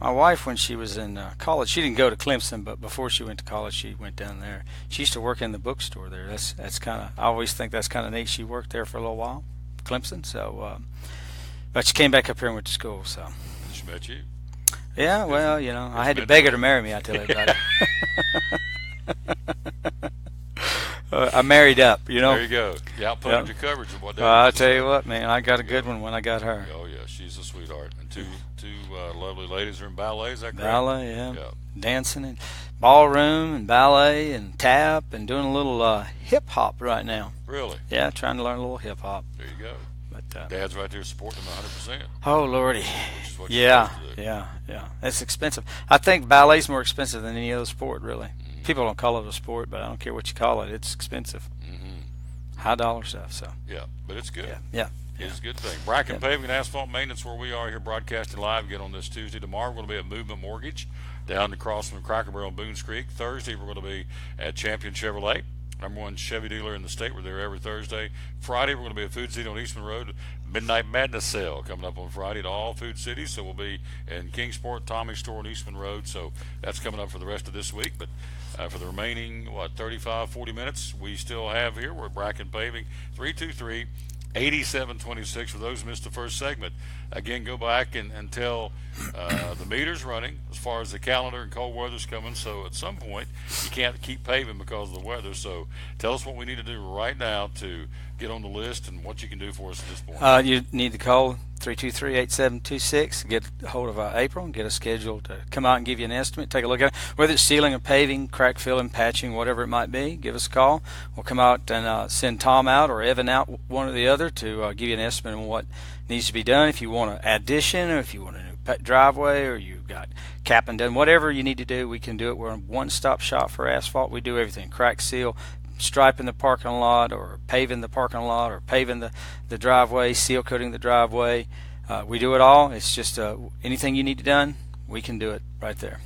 wife, when she was in college, she didn't go to Clemson, but before she went to college, she went down there. She used to work in the bookstore there. That's kind of, I always think that's kind of neat. She worked there for a little while, Clemson. So, but she came back up here and went to school. So. She met you? Yeah, well, I had to beg her to marry me, I tell you about it. I married up, There you go. You outputted your coverage of what I'll tell you what, man, I got a good one when I got her. Oh, yeah, she's a sweetheart. And two lovely ladies are in ballet, is that correct? Ballet, yeah. Dancing and ballroom and ballet and tap and doing a little hip-hop right now. Really? Yeah, trying to learn a little hip-hop. There you go. Dad's right there supporting them 100%. Oh, Lordy. Yeah. It's expensive. I think ballet's more expensive than any other sport, really. Mm-hmm. People don't call it a sport, but I don't care what you call it. It's expensive. Mm-hmm. High dollar stuff. So. Yeah, but it's good. Yeah. It's a good thing. Bracken Paving and Asphalt Maintenance, where we are here broadcasting live again on this Tuesday. Tomorrow we're going to be at Movement Mortgage down across from Cracker Barrel and Boones Creek. Thursday we're going to be at Champion Chevrolet, #1 Chevy dealer in the state. We're there every Thursday. Friday we're going to be at Food City on Eastman Road. Midnight Madness sale coming up on Friday at all Food Cities. So we'll be in Kingsport, Tommy's store on Eastman Road. So that's coming up for the rest of this week. But for the remaining 35, 40 minutes we still have here, we're at Bracken Paving, 323-8726. For those who missed the first segment, again, go back and tell the meter's running as far as the calendar, and cold weather's coming. So at some point you can't keep paving because of the weather. So tell us what we need to do right now to get on the list and what you can do for us at this point. You need to call 323-8726, get a hold of April and get us scheduled to come out and give you an estimate, take a look at it. Whether it's sealing or paving, crack filling, patching, whatever it might be, give us a call. We'll come out and send Tom out or Evan out, one or the other, to give you an estimate on what needs to be done. If you want an addition, or if you want a new driveway, or you've got capping done, whatever you need to do, we can do it. We're a one-stop shop for asphalt. We do everything: crack seal, striping the parking lot, or paving the parking lot, or paving the driveway, seal coating the driveway. We do it all. It's just anything you need done, we can do it right there.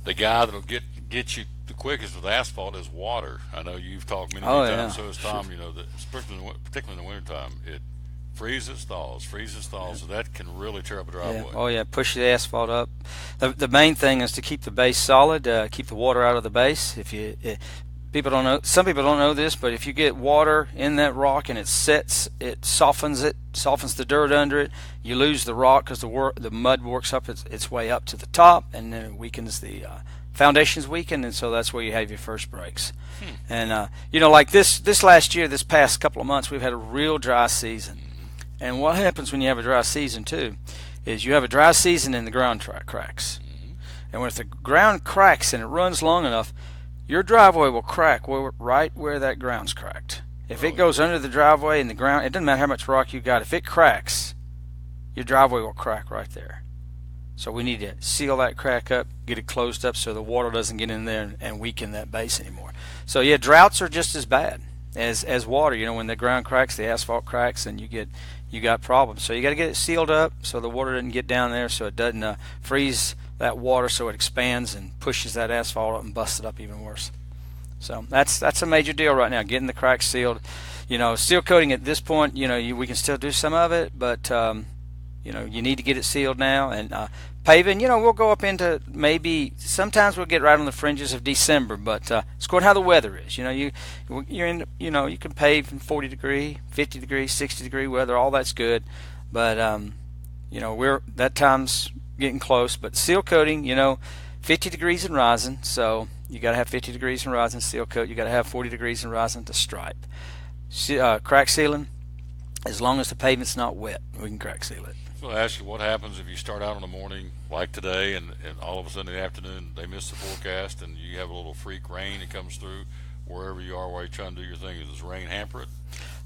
The guy that'll get you the quickest with asphalt is water. I know you've talked many times, so has Tom. That particularly in the wintertime, it freezes, thaws, so that can really tear up a driveway. Yeah. Oh yeah, push the asphalt up. The main thing is to keep the base solid, keep the water out of the base. People don't know. Some people don't know this, but if you get water in that rock and it sets, it softens the dirt under it. You lose the rock because the mud works up its way up to the top, and then it weakens the foundation's weakened, and so that's where you have your first breaks. And like this last year, this past couple of months, we've had a real dry season. And what happens when you have a dry season too, is you have a dry season and the ground cracks. And if the ground cracks and it runs long enough, your driveway will crack right where that ground's cracked. If it goes under the driveway and the ground, it doesn't matter how much rock you got. If it cracks, your driveway will crack right there. So we need to seal that crack up, get it closed up so the water doesn't get in there and weaken that base anymore. So yeah, droughts are just as bad as water. When the ground cracks, the asphalt cracks, and you got problems. So you got to get it sealed up so the water doesn't get down there, so it doesn't freeze that water, so it expands and pushes that asphalt up and busts it up even worse. So that's a major deal right now, getting the cracks sealed. Seal coating at this point, we can still do some of it, but you need to get it sealed now. And paving, we'll go up into maybe sometimes we'll get right on the fringes of December, but it's according to how the weather is. You're in, you can pave in 40 degree, 50 degree, 60 degree weather. All that's good, but that time's getting close. But seal coating, 50 degrees and rising, so you got to have 50 degrees and rising seal coat. You got to have 40 degrees and rising to stripe. Crack sealing, as long as the pavement's not wet, we can crack seal it. So I ask you, what happens if you start out in the morning like today, and all of a sudden in the afternoon they miss the forecast, and you have a little freak rain that comes through wherever you are while you're trying to do your thing? Does rain hamper it?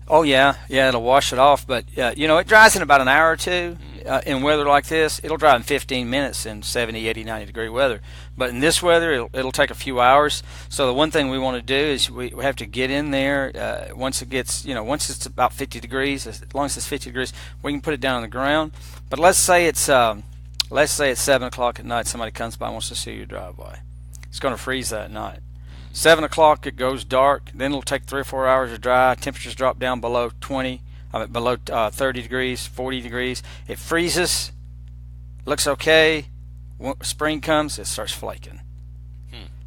Oh yeah, it'll wash it off, but it dries in about an hour or two. In weather like this, it'll dry in 15 minutes in 70, 80, 90 degree weather. But in this weather, it'll take a few hours. So the one thing we want to do is we have to get in there once it gets, once it's about 50 degrees. As long as it's 50 degrees, we can put it down on the ground. But let's say it's 7 o'clock at night. Somebody comes by and wants to see your driveway. It's going to freeze that night. 7 o'clock it goes dark. Then it'll take 3 or 4 hours to dry. Temperatures drop down below 30 degrees, 40 degrees. It freezes. Looks okay. When spring comes, it starts flaking.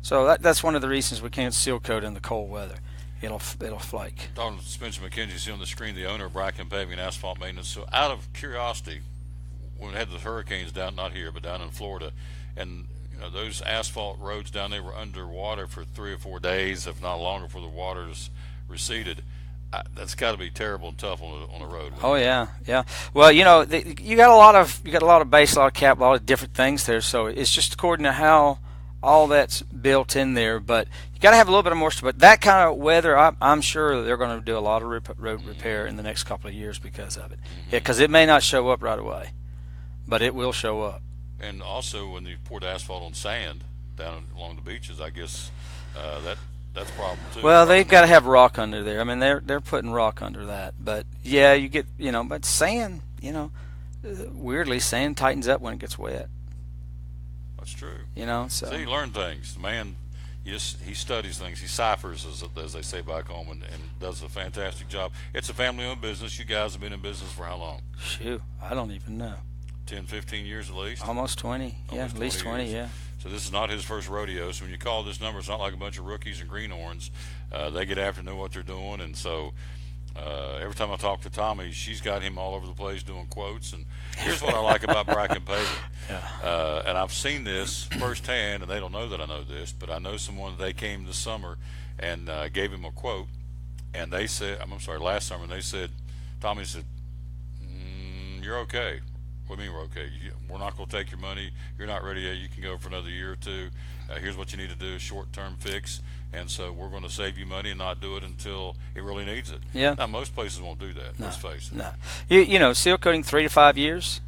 So that's one of the reasons we can't seal coat in the cold weather. It'll flake. Talking to Spencer McKenzie, see on the screen the owner of Bracken Paving and Asphalt Maintenance. So out of curiosity, when we had the hurricanes down, not here, but down in Florida, and those asphalt roads down there were underwater for 3 or 4 days, if not longer, before the waters receded. That's got to be terrible and tough on the road. Oh yeah. Well, you got a lot of base, a lot of cap, a lot of different things there. So it's just according to how all that's built in there. But you got to have a little bit of moisture. But that kind of weather, I'm sure they're going to do a lot of road repair in the next couple of years because of it. Yeah, because it may not show up right away, but it will show up. And also, when you pour the asphalt on sand down along the beaches, I guess that's a problem too. Well, they've got to have rock under there. I mean, they're putting rock under that. But yeah, you get but sand, weirdly, sand tightens up when it gets wet. That's true. So he learned things. The man, he studies things. He ciphers, as they say back home, and does a fantastic job. It's a family-owned business. You guys have been in business for how long? Shoot, I don't even know. 10, 15 years at least? Almost 20. At least 20, yeah. So this is not his first rodeo. So when you call this number, it's not like a bunch of rookies and greenhorns. They get after, know what they're doing. And so every time I talk to Tommy, she's got him all over the place doing quotes. And here's what I like about Bracken Paving. And I've seen this firsthand, and they don't know that I know this, but I know someone, they came this summer and gave him a quote. And they said, last summer, and they said, Tommy said, you're okay. What do you mean we're okay? We're not going to take your money. You're not ready yet. You can go for another year or two. Here's what you need to do, short-term fix. And so we're going to save you money and not do it until it really needs it. Yeah. Now, most places won't do that, let's face it. No. Seal coating 3 to 5 years,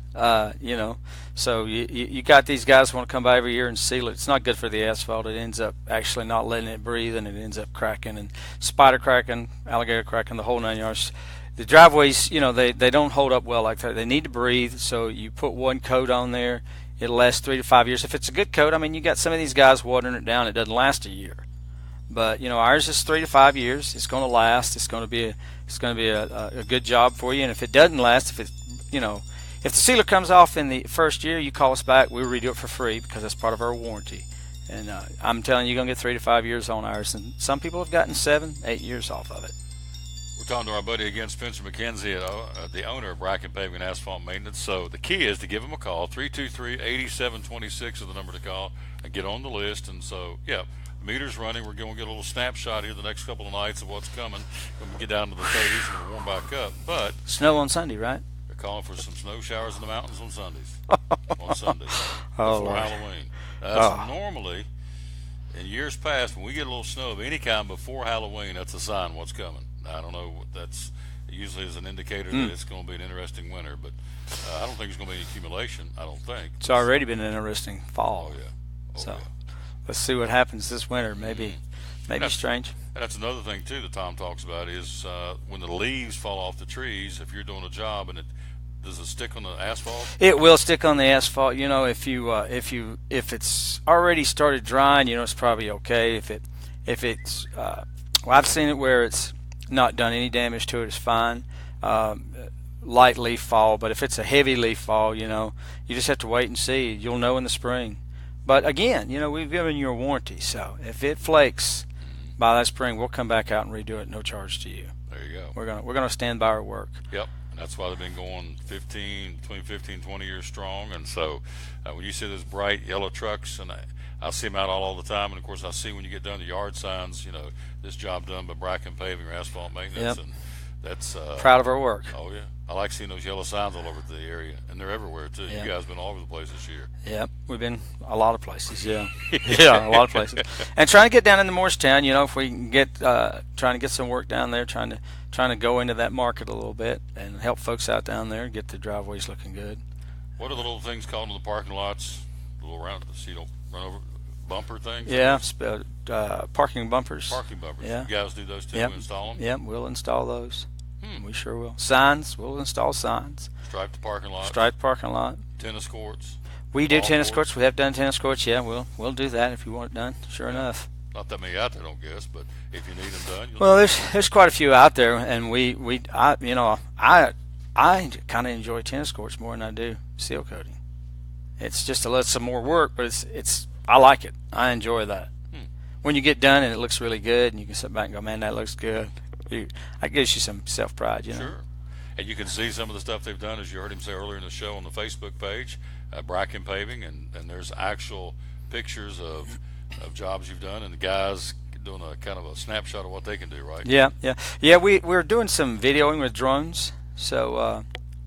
So you got these guys who want to come by every year and seal it. It's not good for the asphalt. It ends up actually not letting it breathe, and it ends up cracking and spider cracking, alligator cracking, the whole 9 yards. The driveways, they don't hold up well like that. They need to breathe, so you put one coat on there. It'll last 3 to 5 years. If it's a good coat, you got some of these guys watering it down. It doesn't last a year. But, ours is 3 to 5 years. It's going to last. It's going to be a good job for you. And if it doesn't last, if the sealer comes off in the first year, you call us back. We'll redo it for free because that's part of our warranty. And I'm telling you, you're going to get 3 to 5 years on ours. And some people have gotten 7, 8 years off of it. We're talking to our buddy again, Spencer McKenzie, the owner of Bracken Paving and Asphalt Maintenance. So the key is to give him a call. 323-8726 is the number to call, and get on the list. And so, the meter's running. We're going to get a little snapshot here the next couple of nights of what's coming when we get down to the 30s and we'll warm back up. But snow on Sunday, right? They're calling for some snow showers in the mountains on Sundays. Before Halloween. Normally, in years past, when we get a little snow of any kind before Halloween, that's a sign of what's coming. I don't know what that's usually is an indicator that it's going to be an interesting winter, but I don't think there's going to be any accumulation. I don't think. It's already been an interesting fall. Let's see what happens this winter. Maybe strange. And that's another thing too that Tom talks about is when the leaves fall off the trees. If you're doing a job and does it stick on the asphalt? It will stick on the asphalt. If it's already started drying, it's probably okay. If it's I've seen it where it's not done any damage to it. It's fine. light leaf fall, but if it's a heavy leaf fall, you just have to wait and see. You'll know in the spring. But again, we've given you a warranty, so if it flakes by that spring, we'll come back out and redo it, no charge to you. There you go. We're gonna stand by our work. Yep, and that's why they've been going between 15 and 20 years strong. And so when you see those bright yellow trucks, and I see them out all the time, and of course I see when you get done the yard signs, this job done by Bracken Paving or Asphalt Maintenance, Yep. and that's proud of our work. Oh yeah, I like seeing those yellow signs all over the area, and they're everywhere too. Yep. You guys been all over the place this year. Yep, we've been a lot of places. Yeah, yeah, a lot of places. And trying to get down into Morristown, if we can get trying to get some work down there, trying to go into that market a little bit and help folks out down there, get the driveways looking good. What are the little things called in the parking lots? The little round, so you don't run over bumper things. Yeah, parking bumpers. Parking bumpers. Yeah. You guys do those too? Yep. Install them? Yep, we'll install those. We sure will. Signs, we'll install signs. Stripe the parking lot. Striped parking lot. Tennis courts. We do tennis courts. We have done tennis courts. Yeah, we'll do that if you want it done. Sure enough. Not that many out there, I don't guess, but if you need them done, well, there's quite a few out there, and I kind of enjoy tennis courts more than I do seal coating. It's just some more work, but I like it. I enjoy that. When you get done and it looks really good, and you can sit back and go, man, that looks good. It gives you some self-pride, Sure. And you can see some of the stuff they've done, as you heard him say earlier in the show, on the Facebook page, Bracken Paving, and there's actual pictures of jobs you've done, and the guys doing a kind of a snapshot of what they can do, right? Yeah. We're doing some videoing with drones, so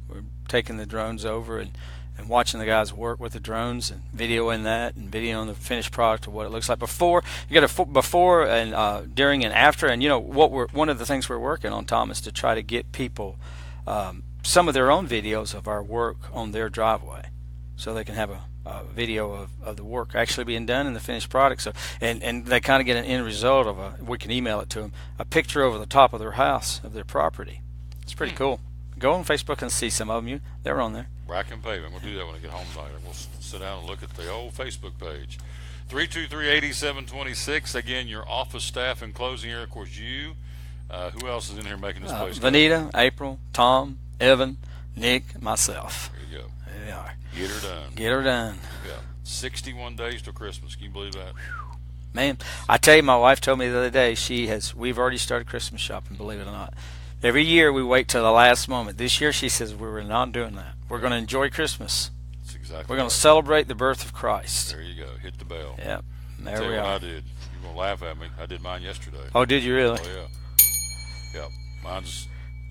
we're taking the drones over and watching the guys work with the drones and videoing that and videoing the finished product of what it looks like before. You got a before and during and after, and one of the things we're working on, Tom, is to try to get people some of their own videos of our work on their driveway, so they can have a video of the work actually being done in the finished product. So and they kind of get an end result of we can email it to them, a picture over the top of their house, of their property. It's pretty cool. Go on Facebook and see some of them. They're on there. Bracken Paving. We'll do that when I get home tonight. We'll sit down and look at the old Facebook page. 323-8726. Again, your office staff in closing here. Of course, you. Who else is in here making this place? Vanita, April, Tom, Evan, Nick, myself. There you go. There they are. Get her done. Get her done. Yeah. 61 days till Christmas. Can you believe that? Man, I tell you, my wife told me the other day we've already started Christmas shopping, believe it or not. Every year we wait till the last moment. This year she says we're not doing that. We're going to enjoy Christmas. That's exactly We're going to celebrate the birth of Christ. There you go. Hit the bell. Yep. There Tell we you are. what I did. You're going to laugh at me. I did mine yesterday. Oh, did you really? Oh, yeah. Yeah. Mine's,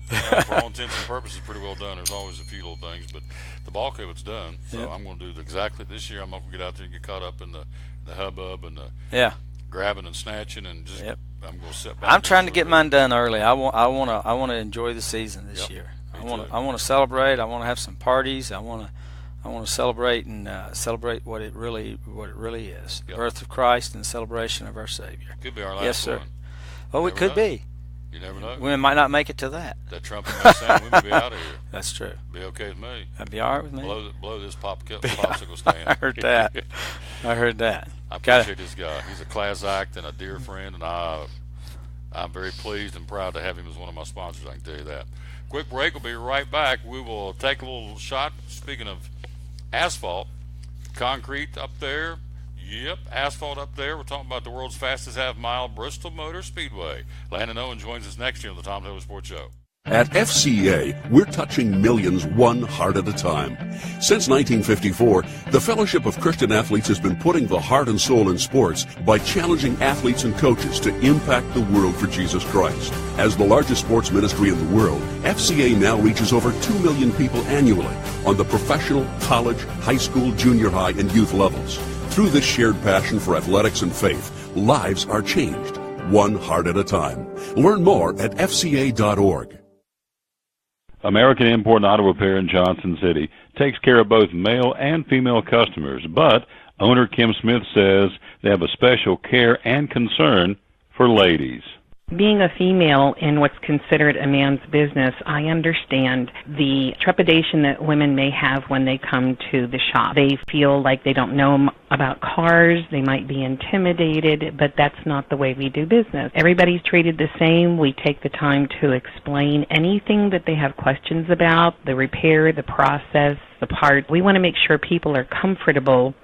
for all intents and purposes, pretty well done. There's always a few little things, but the bulk of it's done. So Yep. I'm going to do it exactly this year. I'm not going to get out there and get caught up in the hubbub and the grabbing and snatching and just. Yep. I'm going to sit back. I'm trying to get mine done early. I want to enjoy the season this year. I want to celebrate. I want to have some parties. I want to celebrate and celebrate what it really is. The birth of Christ and the celebration of our Savior. Could be our last Yes, sir. one. Oh, it could be. You never know. We might not make it to that. That trumpet might sound. We may be out of here. That's true. Be okay with me. That'd be all right with me. Blow this popsicle stand. I heard that. I heard that. I appreciate this guy. He's a class act and a dear friend, and I'm very pleased and proud to have him as one of my sponsors. I can tell you that. Quick break. We'll be right back. We will take a little shot. Speaking of asphalt, concrete up there. Yep, asphalt up there. We're talking about the world's fastest half-mile, Bristol Motor Speedway. Landon Owens joins us next year on the Tom Taylor Sports Show. At FCA, we're touching millions one heart at a time. Since 1954, the Fellowship of Christian Athletes has been putting the heart and soul in sports by challenging athletes and coaches to impact the world for Jesus Christ. As the largest sports ministry in the world, FCA now reaches over 2 million people annually on the professional, college, high school, junior high, and youth levels. Through this shared passion for athletics and faith, lives are changed, one heart at a time. Learn more at fca.org. American Import and Auto Repair in Johnson City takes care of both male and female customers, but owner Kim Smith says they have a special care and concern for ladies. Being a female in what's considered a man's business, I understand the trepidation that women may have when they come to the shop. They feel like they don't know about cars, they might be intimidated, but that's not the way we do business. Everybody's treated the same. We take the time to explain anything that they have questions about, the repair, the process, the part. We want to make sure people are comfortable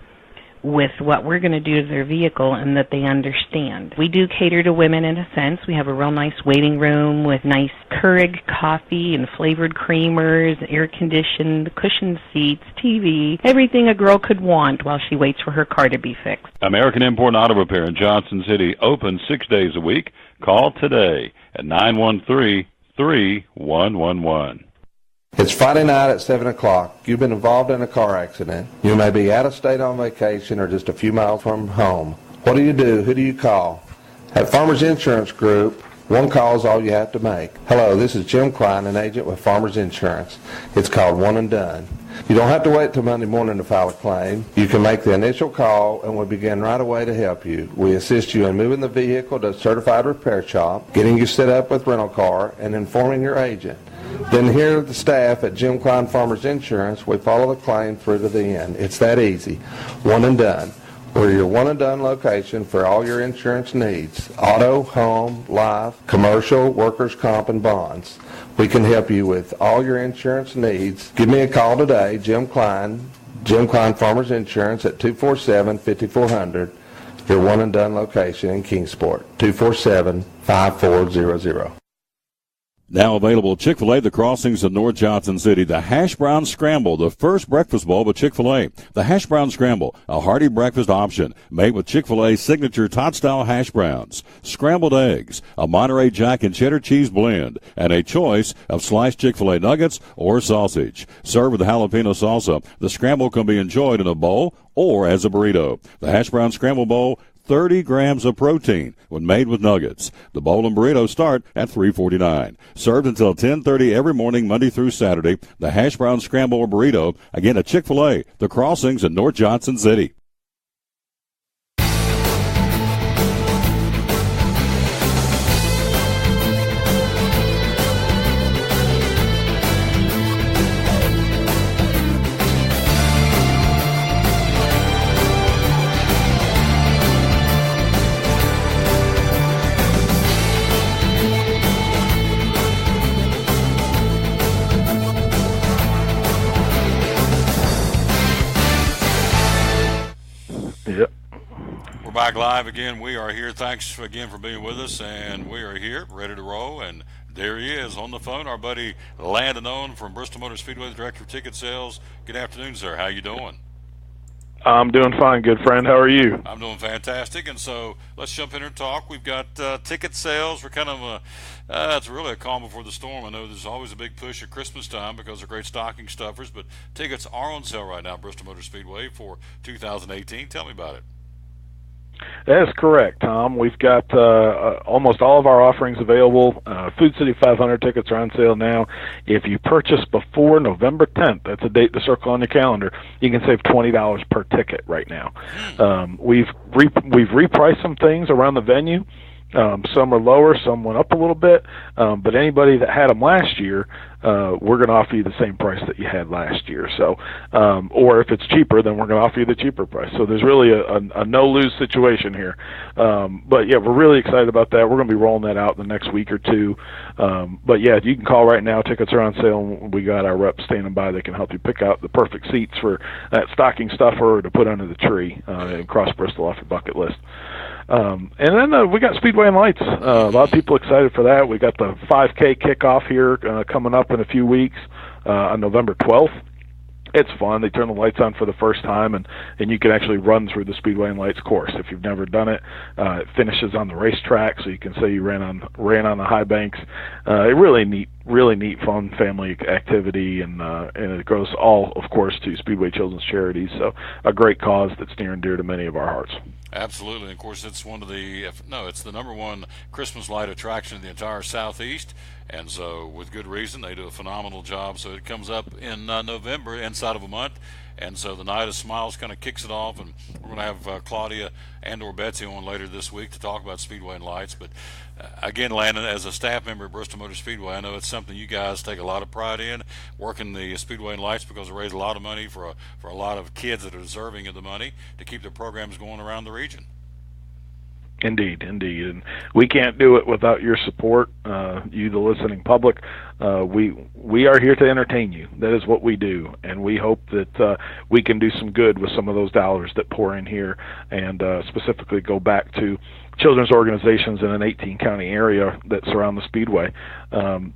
with what we're going to do to their vehicle and that they understand. We do cater to women in a sense. We have a real nice waiting room with nice Keurig coffee and flavored creamers, air-conditioned, cushioned seats, TV, everything a girl could want while she waits for her car to be fixed. American Import Auto Repair in Johnson City, open 6 days a week. Call today at 913-3111. It's Friday night at 7 o'clock. You've been involved in a car accident. You may be out of state on vacation or just a few miles from home. What do? Who do you call? At Farmers Insurance Group, one call is all you have to make. Hello, this is Jim Klein, an agent with Farmers Insurance. It's called One and Done. You don't have to wait till Monday morning to file a claim. You can make the initial call and we'll begin right away to help you. We assist you in moving the vehicle to a certified repair shop, getting you set up with rental car, and informing your agent. Then here at the staff at Jim Klein Farmers Insurance, we follow the claim through to the end. It's that easy. One and Done. We're your one and done location for all your insurance needs. Auto, home, life, commercial, workers' comp, and bonds. We can help you with all your insurance needs. Give me a call today, Jim Klein Farmers Insurance at 247-5400. Your one and done location in Kingsport, 247-5400. Now available Chick-fil-A, the crossings of North Johnson City. The Hash Brown Scramble, the first breakfast bowl with Chick-fil-A. The Hash Brown Scramble, a hearty breakfast option made with Chick-fil-A's signature tot-style hash browns, scrambled eggs, a Monterey Jack and cheddar cheese blend, and a choice of sliced Chick-fil-A nuggets or sausage. Served with jalapeno salsa, the scramble can be enjoyed in a bowl or as a burrito. The Hash Brown Scramble Bowl, 30 grams of protein when made with nuggets. The bowl and burrito start at $3.49. Served until 10:30 every morning, Monday through Saturday. The Hash Brown Scramble or burrito, again at Chick-fil-A, the crossings in North Johnson City. Yep. We're back live again. We are here. Thanks again for being with us, and we are here ready to roll. And there he is on the phone, our buddy Landon Owen from Bristol Motor Speedway, the Director of Ticket Sales. Good afternoon, sir. How you doing? I'm doing fine, good friend. How are you? I'm doing fantastic. And so let's jump in and talk. We've got ticket sales. We're kind of it's really a calm before the storm. I know there's always a big push at Christmas time because they're great stocking stuffers, but tickets are on sale right now, Bristol Motor Speedway, for 2018. Tell me about it. That is correct, Tom. We've got almost all of our offerings available. Food City 500 tickets are on sale now. If you purchase before November 10th, that's a date to circle on your calendar, you can save $20 per ticket right now. We've repriced some things around the venue. Some are lower, some went up a little bit, but anybody that had them last year, we're going to offer you the same price that you had last year. So, or if it's cheaper, then we're going to offer you the cheaper price. So there's really a no-lose situation here. But yeah, we're really excited about that. We're going to be rolling that out in the next week or two. But yeah, you can call right now. Tickets are on sale. We got our reps standing by that can help you pick out the perfect seats for that stocking stuffer to put under the tree and cross Bristol off your bucket list. And then we got Speedway and Lights. A lot of people excited for that. We got the 5K kickoff here coming up in a few weeks on November 12th. It's fun. They turn the lights on for the first time, and you can actually run through the Speedway and Lights course. If you've never done it, it finishes on the racetrack, so you can say you ran on the high banks. Really neat, fun family activity, and it goes all, of course, to Speedway Children's Charities. So a great cause that's near and dear to many of our hearts. Absolutely. Of course, it's it's the number one Christmas light attraction in the entire Southeast, and so with good reason. They do a phenomenal job. So it comes up in November, inside of a month, And so the Night of Smiles kind of kicks it off, and we're going to have Claudia and or Betsy on later this week to talk about Speedway and Lights. But again, Landon, as a staff member at Bristol Motor Speedway, I know it's something you guys take a lot of pride in, working the Speedway and Lights, because it raises a lot of money for a lot of kids that are deserving of the money to keep their programs going around the region. Indeed, and we can't do it without your support, you, the listening public. We are here to entertain you. That is what we do, and we hope that we can do some good with some of those dollars that pour in here, and specifically go back to children's organizations in an 18-county area that surround the Speedway.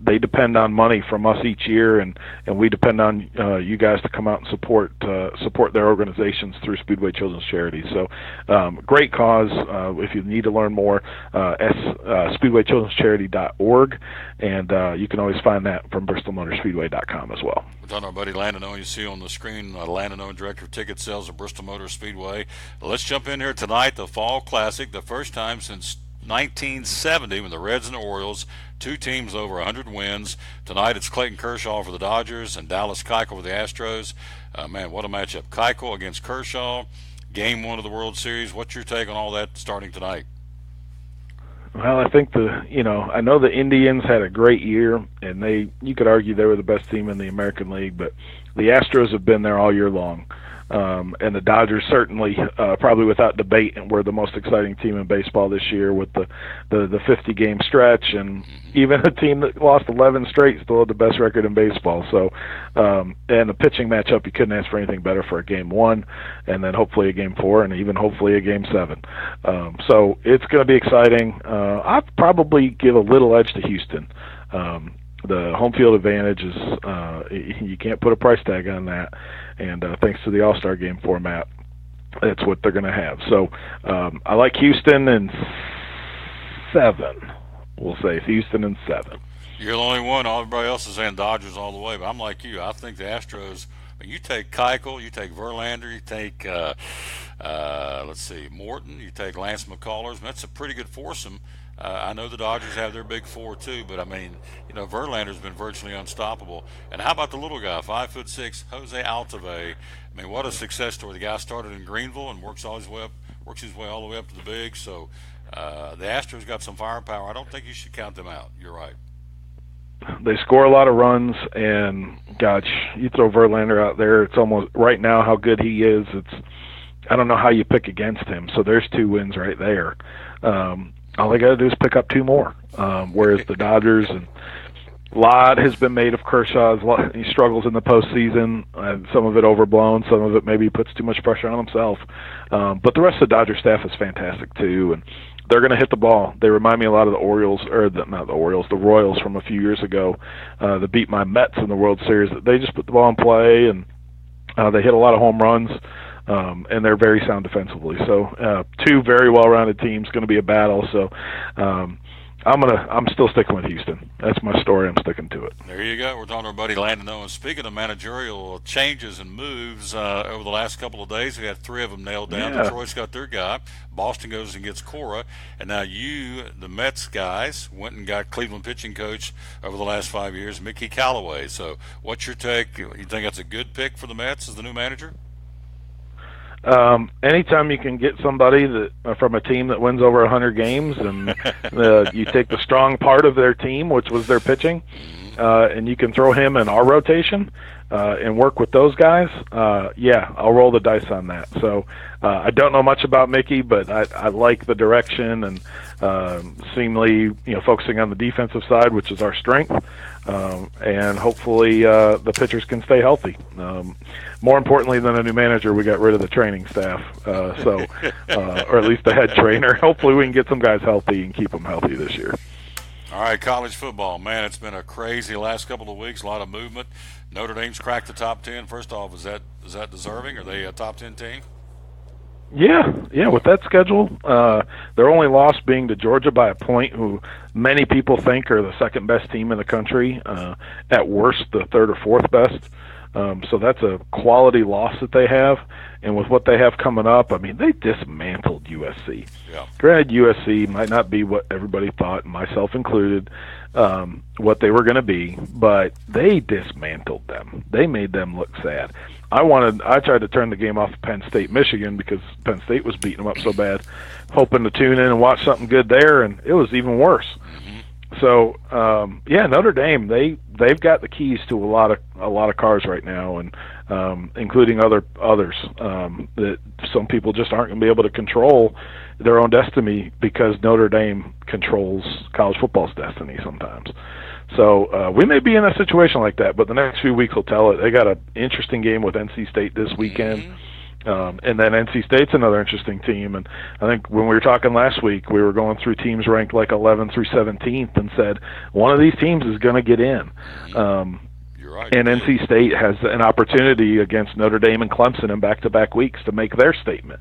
They depend on money from us each year, and we depend on you guys to come out and support their organizations through Speedway Children's Charities. So great cause. If you need to learn more, speedwaychildrenscharity.org, and you can always find that from bristolmotorspeedway.com as well. We're talking to our buddy Landon Owen. You see on the screen, Landon Owen, Director of Ticket Sales at Bristol Motor Speedway. Let's jump in here tonight, the Fall Classic, the first time since 1970 when the Reds and the Orioles, two teams over 100 wins. Tonight it's Clayton Kershaw for the Dodgers and Dallas Keuchel for the Astros. Man, what a matchup. Keuchel against Kershaw, Game 1 of the World Series. What's your take on all that starting tonight? Well, I think I know the Indians had a great year, and you could argue they were the best team in the American League, but the Astros have been there all year long. And the Dodgers certainly, probably without debate, were the most exciting team in baseball this year with the 50-game stretch, and even a team that lost 11 straight still had the best record in baseball. So, and the pitching matchup, you couldn't ask for anything better for a Game 1, and then hopefully a Game 4, and even hopefully a Game 7. So it's going to be exciting. I'd probably give a little edge to Houston. The home field advantage is you can't put a price tag on that, and thanks to the All-Star game format, that's what they're going to have. So I like Houston in 7. We'll say Houston in 7. You're the only one. Everybody else is saying Dodgers all the way, but I'm like you. I think the Astros. I mean, you take Keuchel, you take Verlander, you take Morton, you take Lance McCullers. That's a pretty good foursome. I know the Dodgers have their big four too, but I mean, Verlander's been virtually unstoppable. And how about the little guy, 5'6", Jose Altuve? I mean, what a success story. The guy started in Greenville and works his way all the way up to the big. So the Astros got some firepower. I don't think you should count them out. You're right. They score a lot of runs, and gosh, you throw Verlander out there, it's almost right now how good he is. I don't know how you pick against him. So there's 2 wins right there. All they got to do is pick up 2 more. Whereas the Dodgers, and a lot has been made of Kershaw. He struggles in the postseason. Some of it overblown. Some of it maybe puts too much pressure on himself. But the rest of the Dodger staff is fantastic too, and they're going to hit the ball. They remind me a lot of the Orioles, the Royals from a few years ago that beat my Mets in the World Series. They just put the ball in play, and they hit a lot of home runs. And they're very sound defensively. So 2 very well-rounded teams, going to be a battle. So I'm still sticking with Houston. That's my story. I'm sticking to it. There you go. We're talking to our buddy Landon Owen. Speaking of managerial changes and moves over the last couple of days, we had 3 of them nailed down. Yeah. Detroit's got their guy. Boston goes and gets Cora. And now you, the Mets guys, went and got Cleveland pitching coach over the last 5 years, Mickey Callaway. So what's your take? You think that's a good pick for the Mets as the new manager? Anytime you can get somebody that from a team that wins over 100 games, and you take the strong part of their team, which was their pitching, and you can throw him in our rotation and work with those guys, I'll roll the dice on that. So I don't know much about Mickey, but I like the direction, and seemingly focusing on the defensive side, which is our strength, and hopefully the pitchers can stay healthy. More importantly than a new manager, we got rid of the training staff, or at least the head trainer. Hopefully we can get some guys healthy and keep them healthy this year. All right, college football. Man, it's been a crazy last couple of weeks, a lot of movement. Notre Dame's cracked the top 10. First off, is that deserving? Are they a top 10 team? Yeah, with that schedule, their only loss being to Georgia by a point, who many people think are the second best team in the country, at worst the third or fourth best. So that's a quality loss that they have. And with what they have coming up, I mean, they dismantled USC. Yeah. Granted, USC might not be what everybody thought, myself included, what they were going to be, but they dismantled them. They made them look sad. I tried to turn the game off of Penn State, Michigan, because Penn State was beating them up so bad, hoping to tune in and watch something good there, and it was even worse. So Notre Dame, they've got the keys to a lot of cars right now, and including others that some people just aren't going to be able to control their own destiny, because Notre Dame controls college football's destiny sometimes. So we may be in a situation like that, but the next few weeks will tell it. They got an interesting game with NC State this weekend. And then NC State's another interesting team. And I think when we were talking last week, we were going through teams ranked like 11th through 17th and said one of these teams is going to get in. You're right. And NC State has an opportunity against Notre Dame and Clemson in back-to-back weeks to make their statement.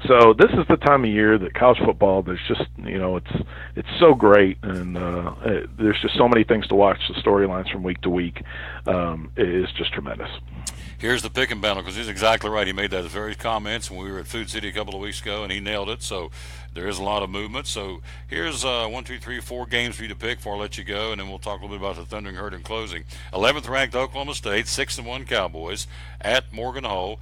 So this is the time of year that college football, there's just, it's so great, and there's just so many things to watch. The storylines from week to week is just tremendous. Here's the pick and battle, because he's exactly right. He made those very comments when we were at Food City a couple of weeks ago, and he nailed it. So there is a lot of movement. So here's 1, 2, 3, 4 games for you to pick before I let you go, and then we'll talk a little bit about the Thundering Herd in closing. 11th ranked Oklahoma State, 6-1 Cowboys at Morgantown.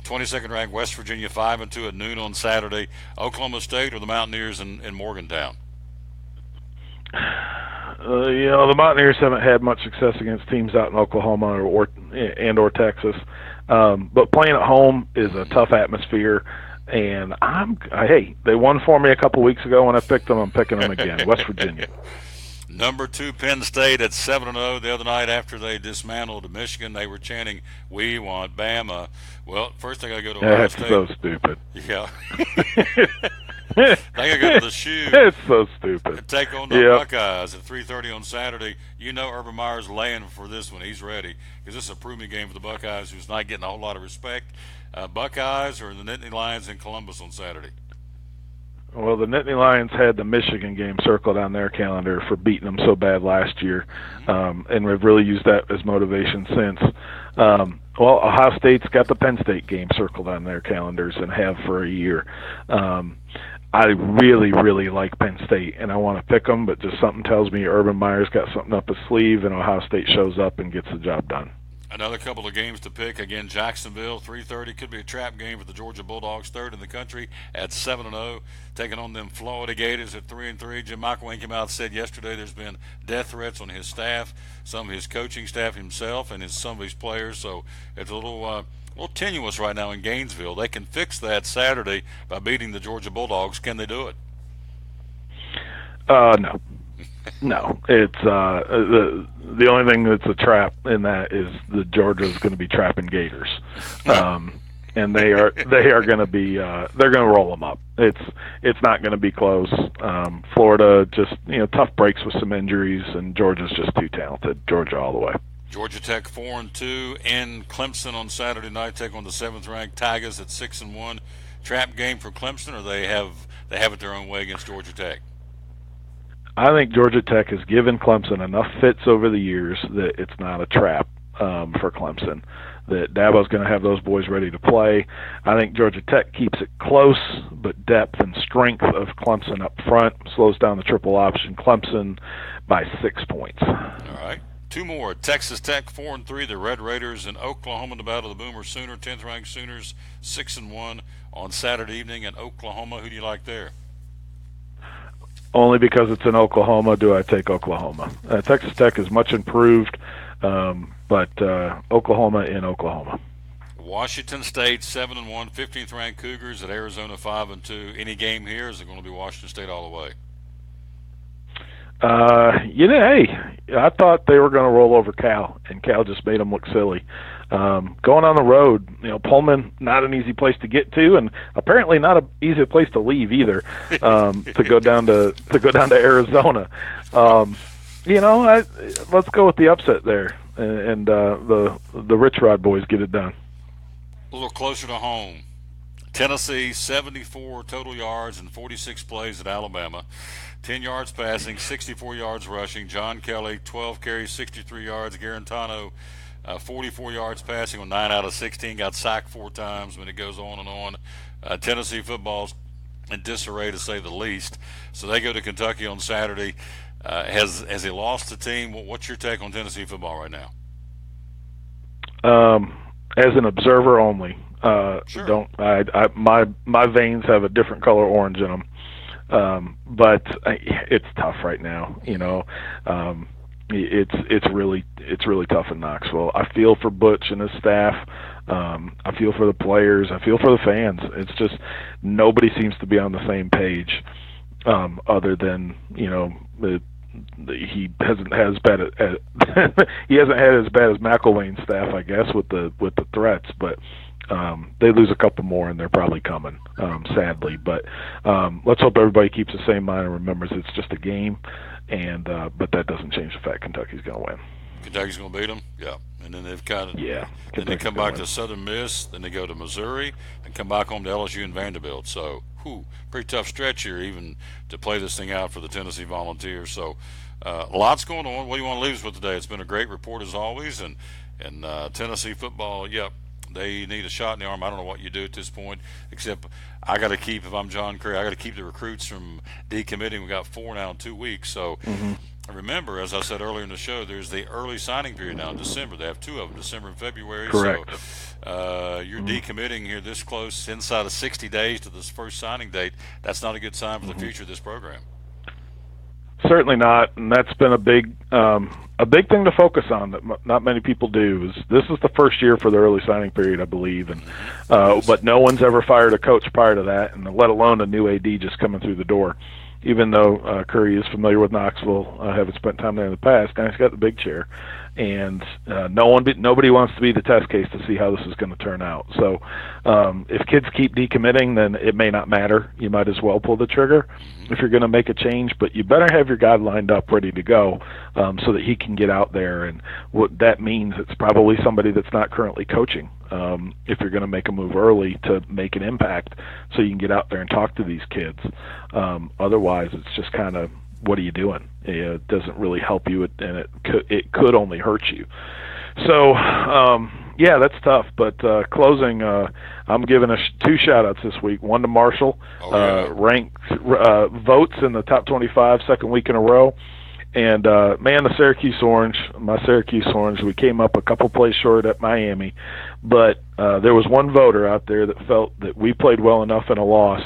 22nd ranked West Virginia, 5-2 at noon on Saturday. Oklahoma State or the Mountaineers in Morgantown? The Mountaineers haven't had much success against teams out in Oklahoma or Texas, but playing at home is a tough atmosphere. And they won for me a couple weeks ago when I picked them. I'm picking them again. West Virginia. Number 2 Penn State at 7-0 the other night after they dismantled Michigan. They were chanting, "We want Bama." Well, first they got to go to Ohio State. That's so stupid. Yeah. They got to go to the shoe. It's so stupid. And take on the Buckeyes at 3:30 on Saturday. Urban Meyer's laying for this one. He's ready, because this is a proving game for the Buckeyes, who's not getting a whole lot of respect. Buckeyes or the Nittany Lions in Columbus on Saturday? Well, the Nittany Lions had the Michigan game circled on their calendar for beating them so bad last year, and we've really used that as motivation since. Ohio State's got the Penn State game circled on their calendars and have for a year. I really, really like Penn State, and I want to pick them, but just something tells me Urban Meyer's got something up his sleeve, and Ohio State shows up and gets the job done. Another couple of games to pick. Again, Jacksonville, 3:30. Could be a trap game for the Georgia Bulldogs, third in the country at 7-0, taking on them Florida Gators at 3-3. Jim McElwain came out and said yesterday there's been death threats on his staff, some of his coaching staff himself, and some of his players. So it's a little tenuous right now in Gainesville. They can fix that Saturday by beating the Georgia Bulldogs. Can they do it? No. No, it's the only thing that's a trap in that is the Georgia's going to be trapping Gators, and they are going to be they're going to roll them up. It's not going to be close. Florida just tough breaks with some injuries, and Georgia's just too talented. Georgia all the way. Georgia Tech 4-2 in Clemson on Saturday night, take on the 7th ranked Tigers at 6-1. Trap game for Clemson, or they have it their own way against Georgia Tech? I think Georgia Tech has given Clemson enough fits over the years that it's not a trap for Clemson, that Dabo's going to have those boys ready to play. I think Georgia Tech keeps it close, but depth and strength of Clemson up front slows down the triple option Clemson by 6 points. All right. 2 more. Texas Tech 4-3. The Red Raiders in Oklahoma to battle the Boomer Sooner. 10th ranked Sooners 6-1 on Saturday evening in Oklahoma. Who do you like there? Only because it's in Oklahoma do I take Oklahoma. Texas Tech is much improved, but Oklahoma in Oklahoma. Washington State 7-1, 15th ranked Cougars at Arizona 5-2. Any game here? Is it going to be Washington State all the way? I thought they were going to roll over Cal, and Cal just made them look silly. Going on the road, Pullman, not an easy place to get to, and apparently not an easy place to leave either. To go down to Arizona. Let's go with the upset there, and the Rich Rod boys get it done. A little closer to home. Tennessee 74 total yards and 46 plays at Alabama. 10 yards passing, 64 yards rushing. John Kelly, 12 carries, 63 yards. Garantano, 44 yards passing on 9 out of 16. Got sacked 4 times. When it goes on and on. Tennessee football's in disarray, to say the least. So they go to Kentucky on Saturday. Has he lost the team? What's your take on Tennessee football right now? As an observer only. Sure. My veins have a different color orange in them. But it's tough right now. It's really tough in Knoxville. I feel for Butch and his staff. I feel for the players. I feel for the fans. It's just nobody seems to be on the same page. Other than he hasn't had as bad he hasn't had as bad as McElwain's staff, I guess, with the threats, but. They lose a couple more, and they're probably coming, sadly. But let's hope everybody keeps the same mind and remembers it's just a game. And but that doesn't change the fact Kentucky's going to win. Kentucky's going to beat them, yeah. And then they've got Then they come back to Southern Miss, then they go to Missouri, and come back home to LSU and Vanderbilt. So, pretty tough stretch here, even to play this thing out for the Tennessee Volunteers. So, lots going on. What do you want to leave us with today? It's been a great report as always, and Tennessee football, they need a shot in the arm. I don't know what you do at this point, except I got to keep, if I'm John Curry, I got to keep the recruits from decommitting. We got 4 now in 2 weeks. So remember, as I said earlier in the show, there's the early signing period now in December. They have 2 of them, December and February. Correct. So you're decommitting here this close, inside of 60 days to this first signing date. That's not a good sign for the future of this program. Certainly not, and that's been a big thing to focus on that not many people do. This is the first year for the early signing period, I believe, and but no one's ever fired a coach prior to that, and let alone a new AD just coming through the door. Even though Curry is familiar with Knoxville, having spent time there in the past, and he's got the big chair, and nobody wants to be the test case to see how this is going to turn out. So if kids keep decommitting, then it may not matter. You might as well pull the trigger if you're going to make a change, but you better have your guy lined up ready to go so that he can get out there. And what that means, it's probably somebody that's not currently coaching if you're going to make a move early to make an impact so you can get out there and talk to these kids. Otherwise, it's just kind of, what are you doing? It doesn't really help you, and it could only hurt you. So, that's tough. But closing, I'm giving 2 shout-outs this week. One to Marshall, ranked votes in the top 25 second week in a row. And, man, my Syracuse Orange, we came up a couple plays short at Miami. But there was one voter out there that felt that we played well enough in a loss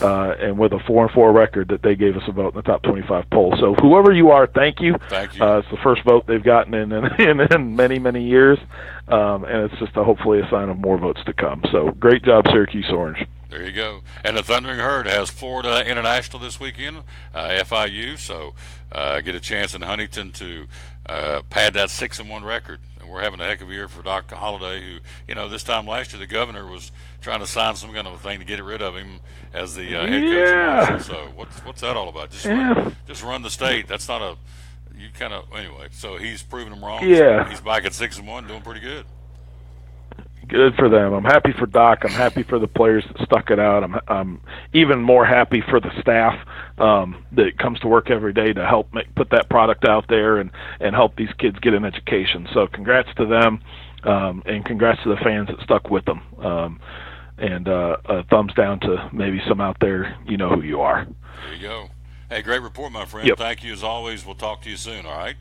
and with a 4-4 record that they gave us a vote in the top 25 poll. So whoever you are, thank you. Thank you. It's the first vote they've gotten in many, many years. And it's just hopefully a sign of more votes to come. So great job, Syracuse Orange. There you go. And the Thundering Herd has Florida International this weekend, FIU. So get a chance in Huntington to pad that 6-1 record. And we're having a heck of a year for Dr. Holliday, who, this time last year the governor was trying to sign some kind of a thing to get rid of him as the head coach of Marshall. So what's that all about? Just run the state. That's not a anyway. So he's proving them wrong. Yeah. So he's back at 6-1, doing pretty good. Good for them. I'm happy for Doc. I'm happy for the players that stuck it out. I'm even more happy for the staff that comes to work every day to help put that product out there and help these kids get an education. So congrats to them, and congrats to the fans that stuck with them. And a thumbs down to maybe some out there, you know who you are. There you go. Hey, great report, my friend. Yep. Thank you as always. We'll talk to you soon, all right?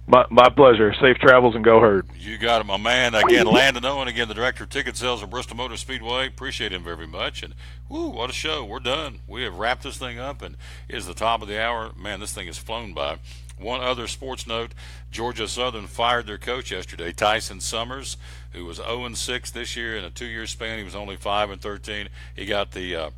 My pleasure. Safe travels and go Herd. You got it, my man. Again, Landon Owen, the director of ticket sales at Bristol Motor Speedway. Appreciate him very much. And, what a show. We're done. We have wrapped this thing up, and it's the top of the hour. Man, this thing has flown by. One other sports note, Georgia Southern fired their coach yesterday, Tyson Summers, who was 0-6 this year. In a 2-year span, he was only 5-13. He got the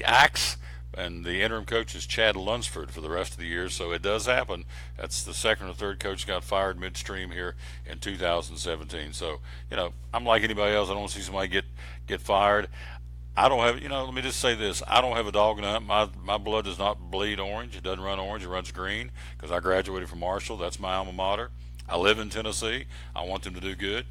axe. And the interim coach is Chad Lunsford for the rest of the year, so it does happen. That's the second or third coach got fired midstream here in 2017. So, I'm like anybody else. I don't see somebody get fired. I don't have, let me just say this. I don't have a dog in the hunt. My blood does not bleed orange. It doesn't run orange. It runs green because I graduated from Marshall. That's my alma mater. I live in Tennessee. I want them to do good.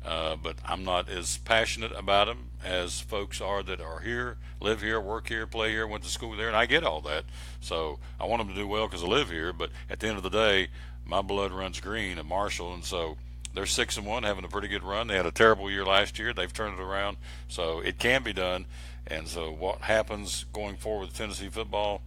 But I'm not as passionate about them as folks are that are here, live here, work here, play here, went to school there, and I get all that. So I want them to do well because I live here, but at the end of the day, my blood runs green at Marshall, and so they're 6-1, having a pretty good run. They had a terrible year last year. They've turned it around, so it can be done. And so what happens going forward with Tennessee football,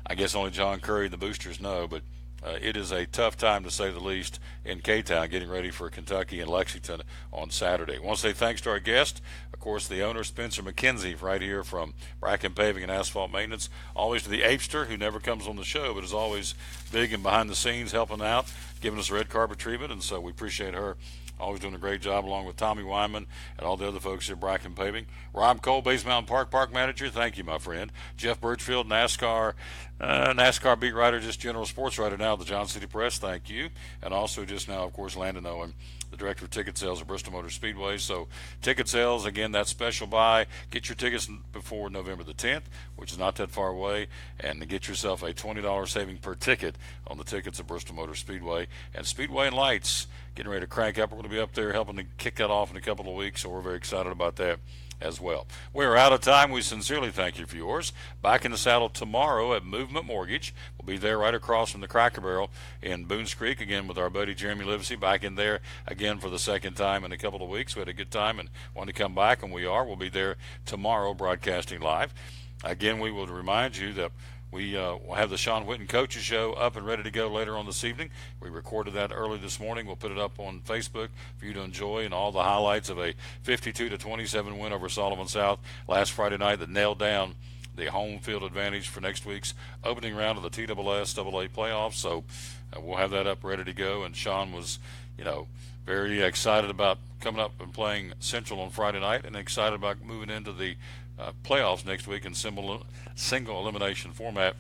I guess only John Curry and the boosters know, but it is a tough time, to say the least, in K-Town, getting ready for Kentucky and Lexington on Saturday. I want to say thanks to our guest, of course, the owner, Spencer McKenzie, right here from Bracken Paving and Asphalt Maintenance. Always to the Apester, who never comes on the show, but is always big and behind the scenes helping out, giving us red carpet treatment, and so we appreciate her. Always doing a great job, along with Tommy Wyman and all the other folks at Bracken Paving. Rob Cole, Base Mountain Park Manager, thank you, my friend. Jeff Birchfield, NASCAR beat writer, just general sports writer now at the Johnson City Press, thank you. And also just now, of course, Landon Owen, the Director of Ticket Sales at Bristol Motor Speedway. So ticket sales, again, that special buy. Get your tickets before November the 10th, which is not that far away, and get yourself a $20 saving per ticket on the tickets at Bristol Motor Speedway. And Speedway and Lights getting ready to crank up. We're going to be up there helping to kick that off in a couple of weeks, so we're very excited about that as well. We're out of time. We sincerely thank you for yours. Back in the saddle tomorrow at Movement Mortgage. We'll be there right across from the Cracker Barrel in Boones Creek, again with our buddy Jeremy Livesey, back in there again for the second time in a couple of weeks. We had a good time and wanted to come back, and we are. We'll be there tomorrow broadcasting live. Again, we will remind you that we will have the Sean Whitten Coaches Show up and ready to go later on this evening. We recorded that early this morning. We'll put it up on Facebook for you to enjoy, and all the highlights of a 52-27 win over Sullivan South last Friday night that nailed down the home field advantage for next week's opening round of the TSSAA playoffs. So we'll have that up ready to go. And Sean was, very excited about coming up and playing Central on Friday night, and excited about moving into the playoffs next week in single elimination format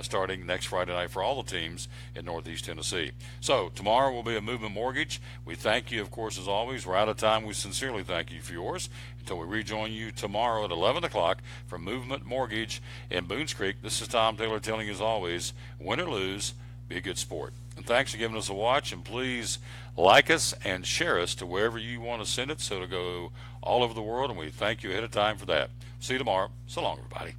starting next Friday night for all the teams in Northeast Tennessee. So tomorrow will be a Movement Mortgage. We thank you, of course, as always. We're out of time. We sincerely thank you for yours. Until we rejoin you tomorrow at 11 o'clock from Movement Mortgage in Boones Creek, this is Tom Taylor telling you, as always, win or lose, be a good sport. And thanks for giving us a watch, and please like us and share us to wherever you want to send it, so it'll go all over the world, and we thank you ahead of time for that. See you tomorrow. So long, everybody.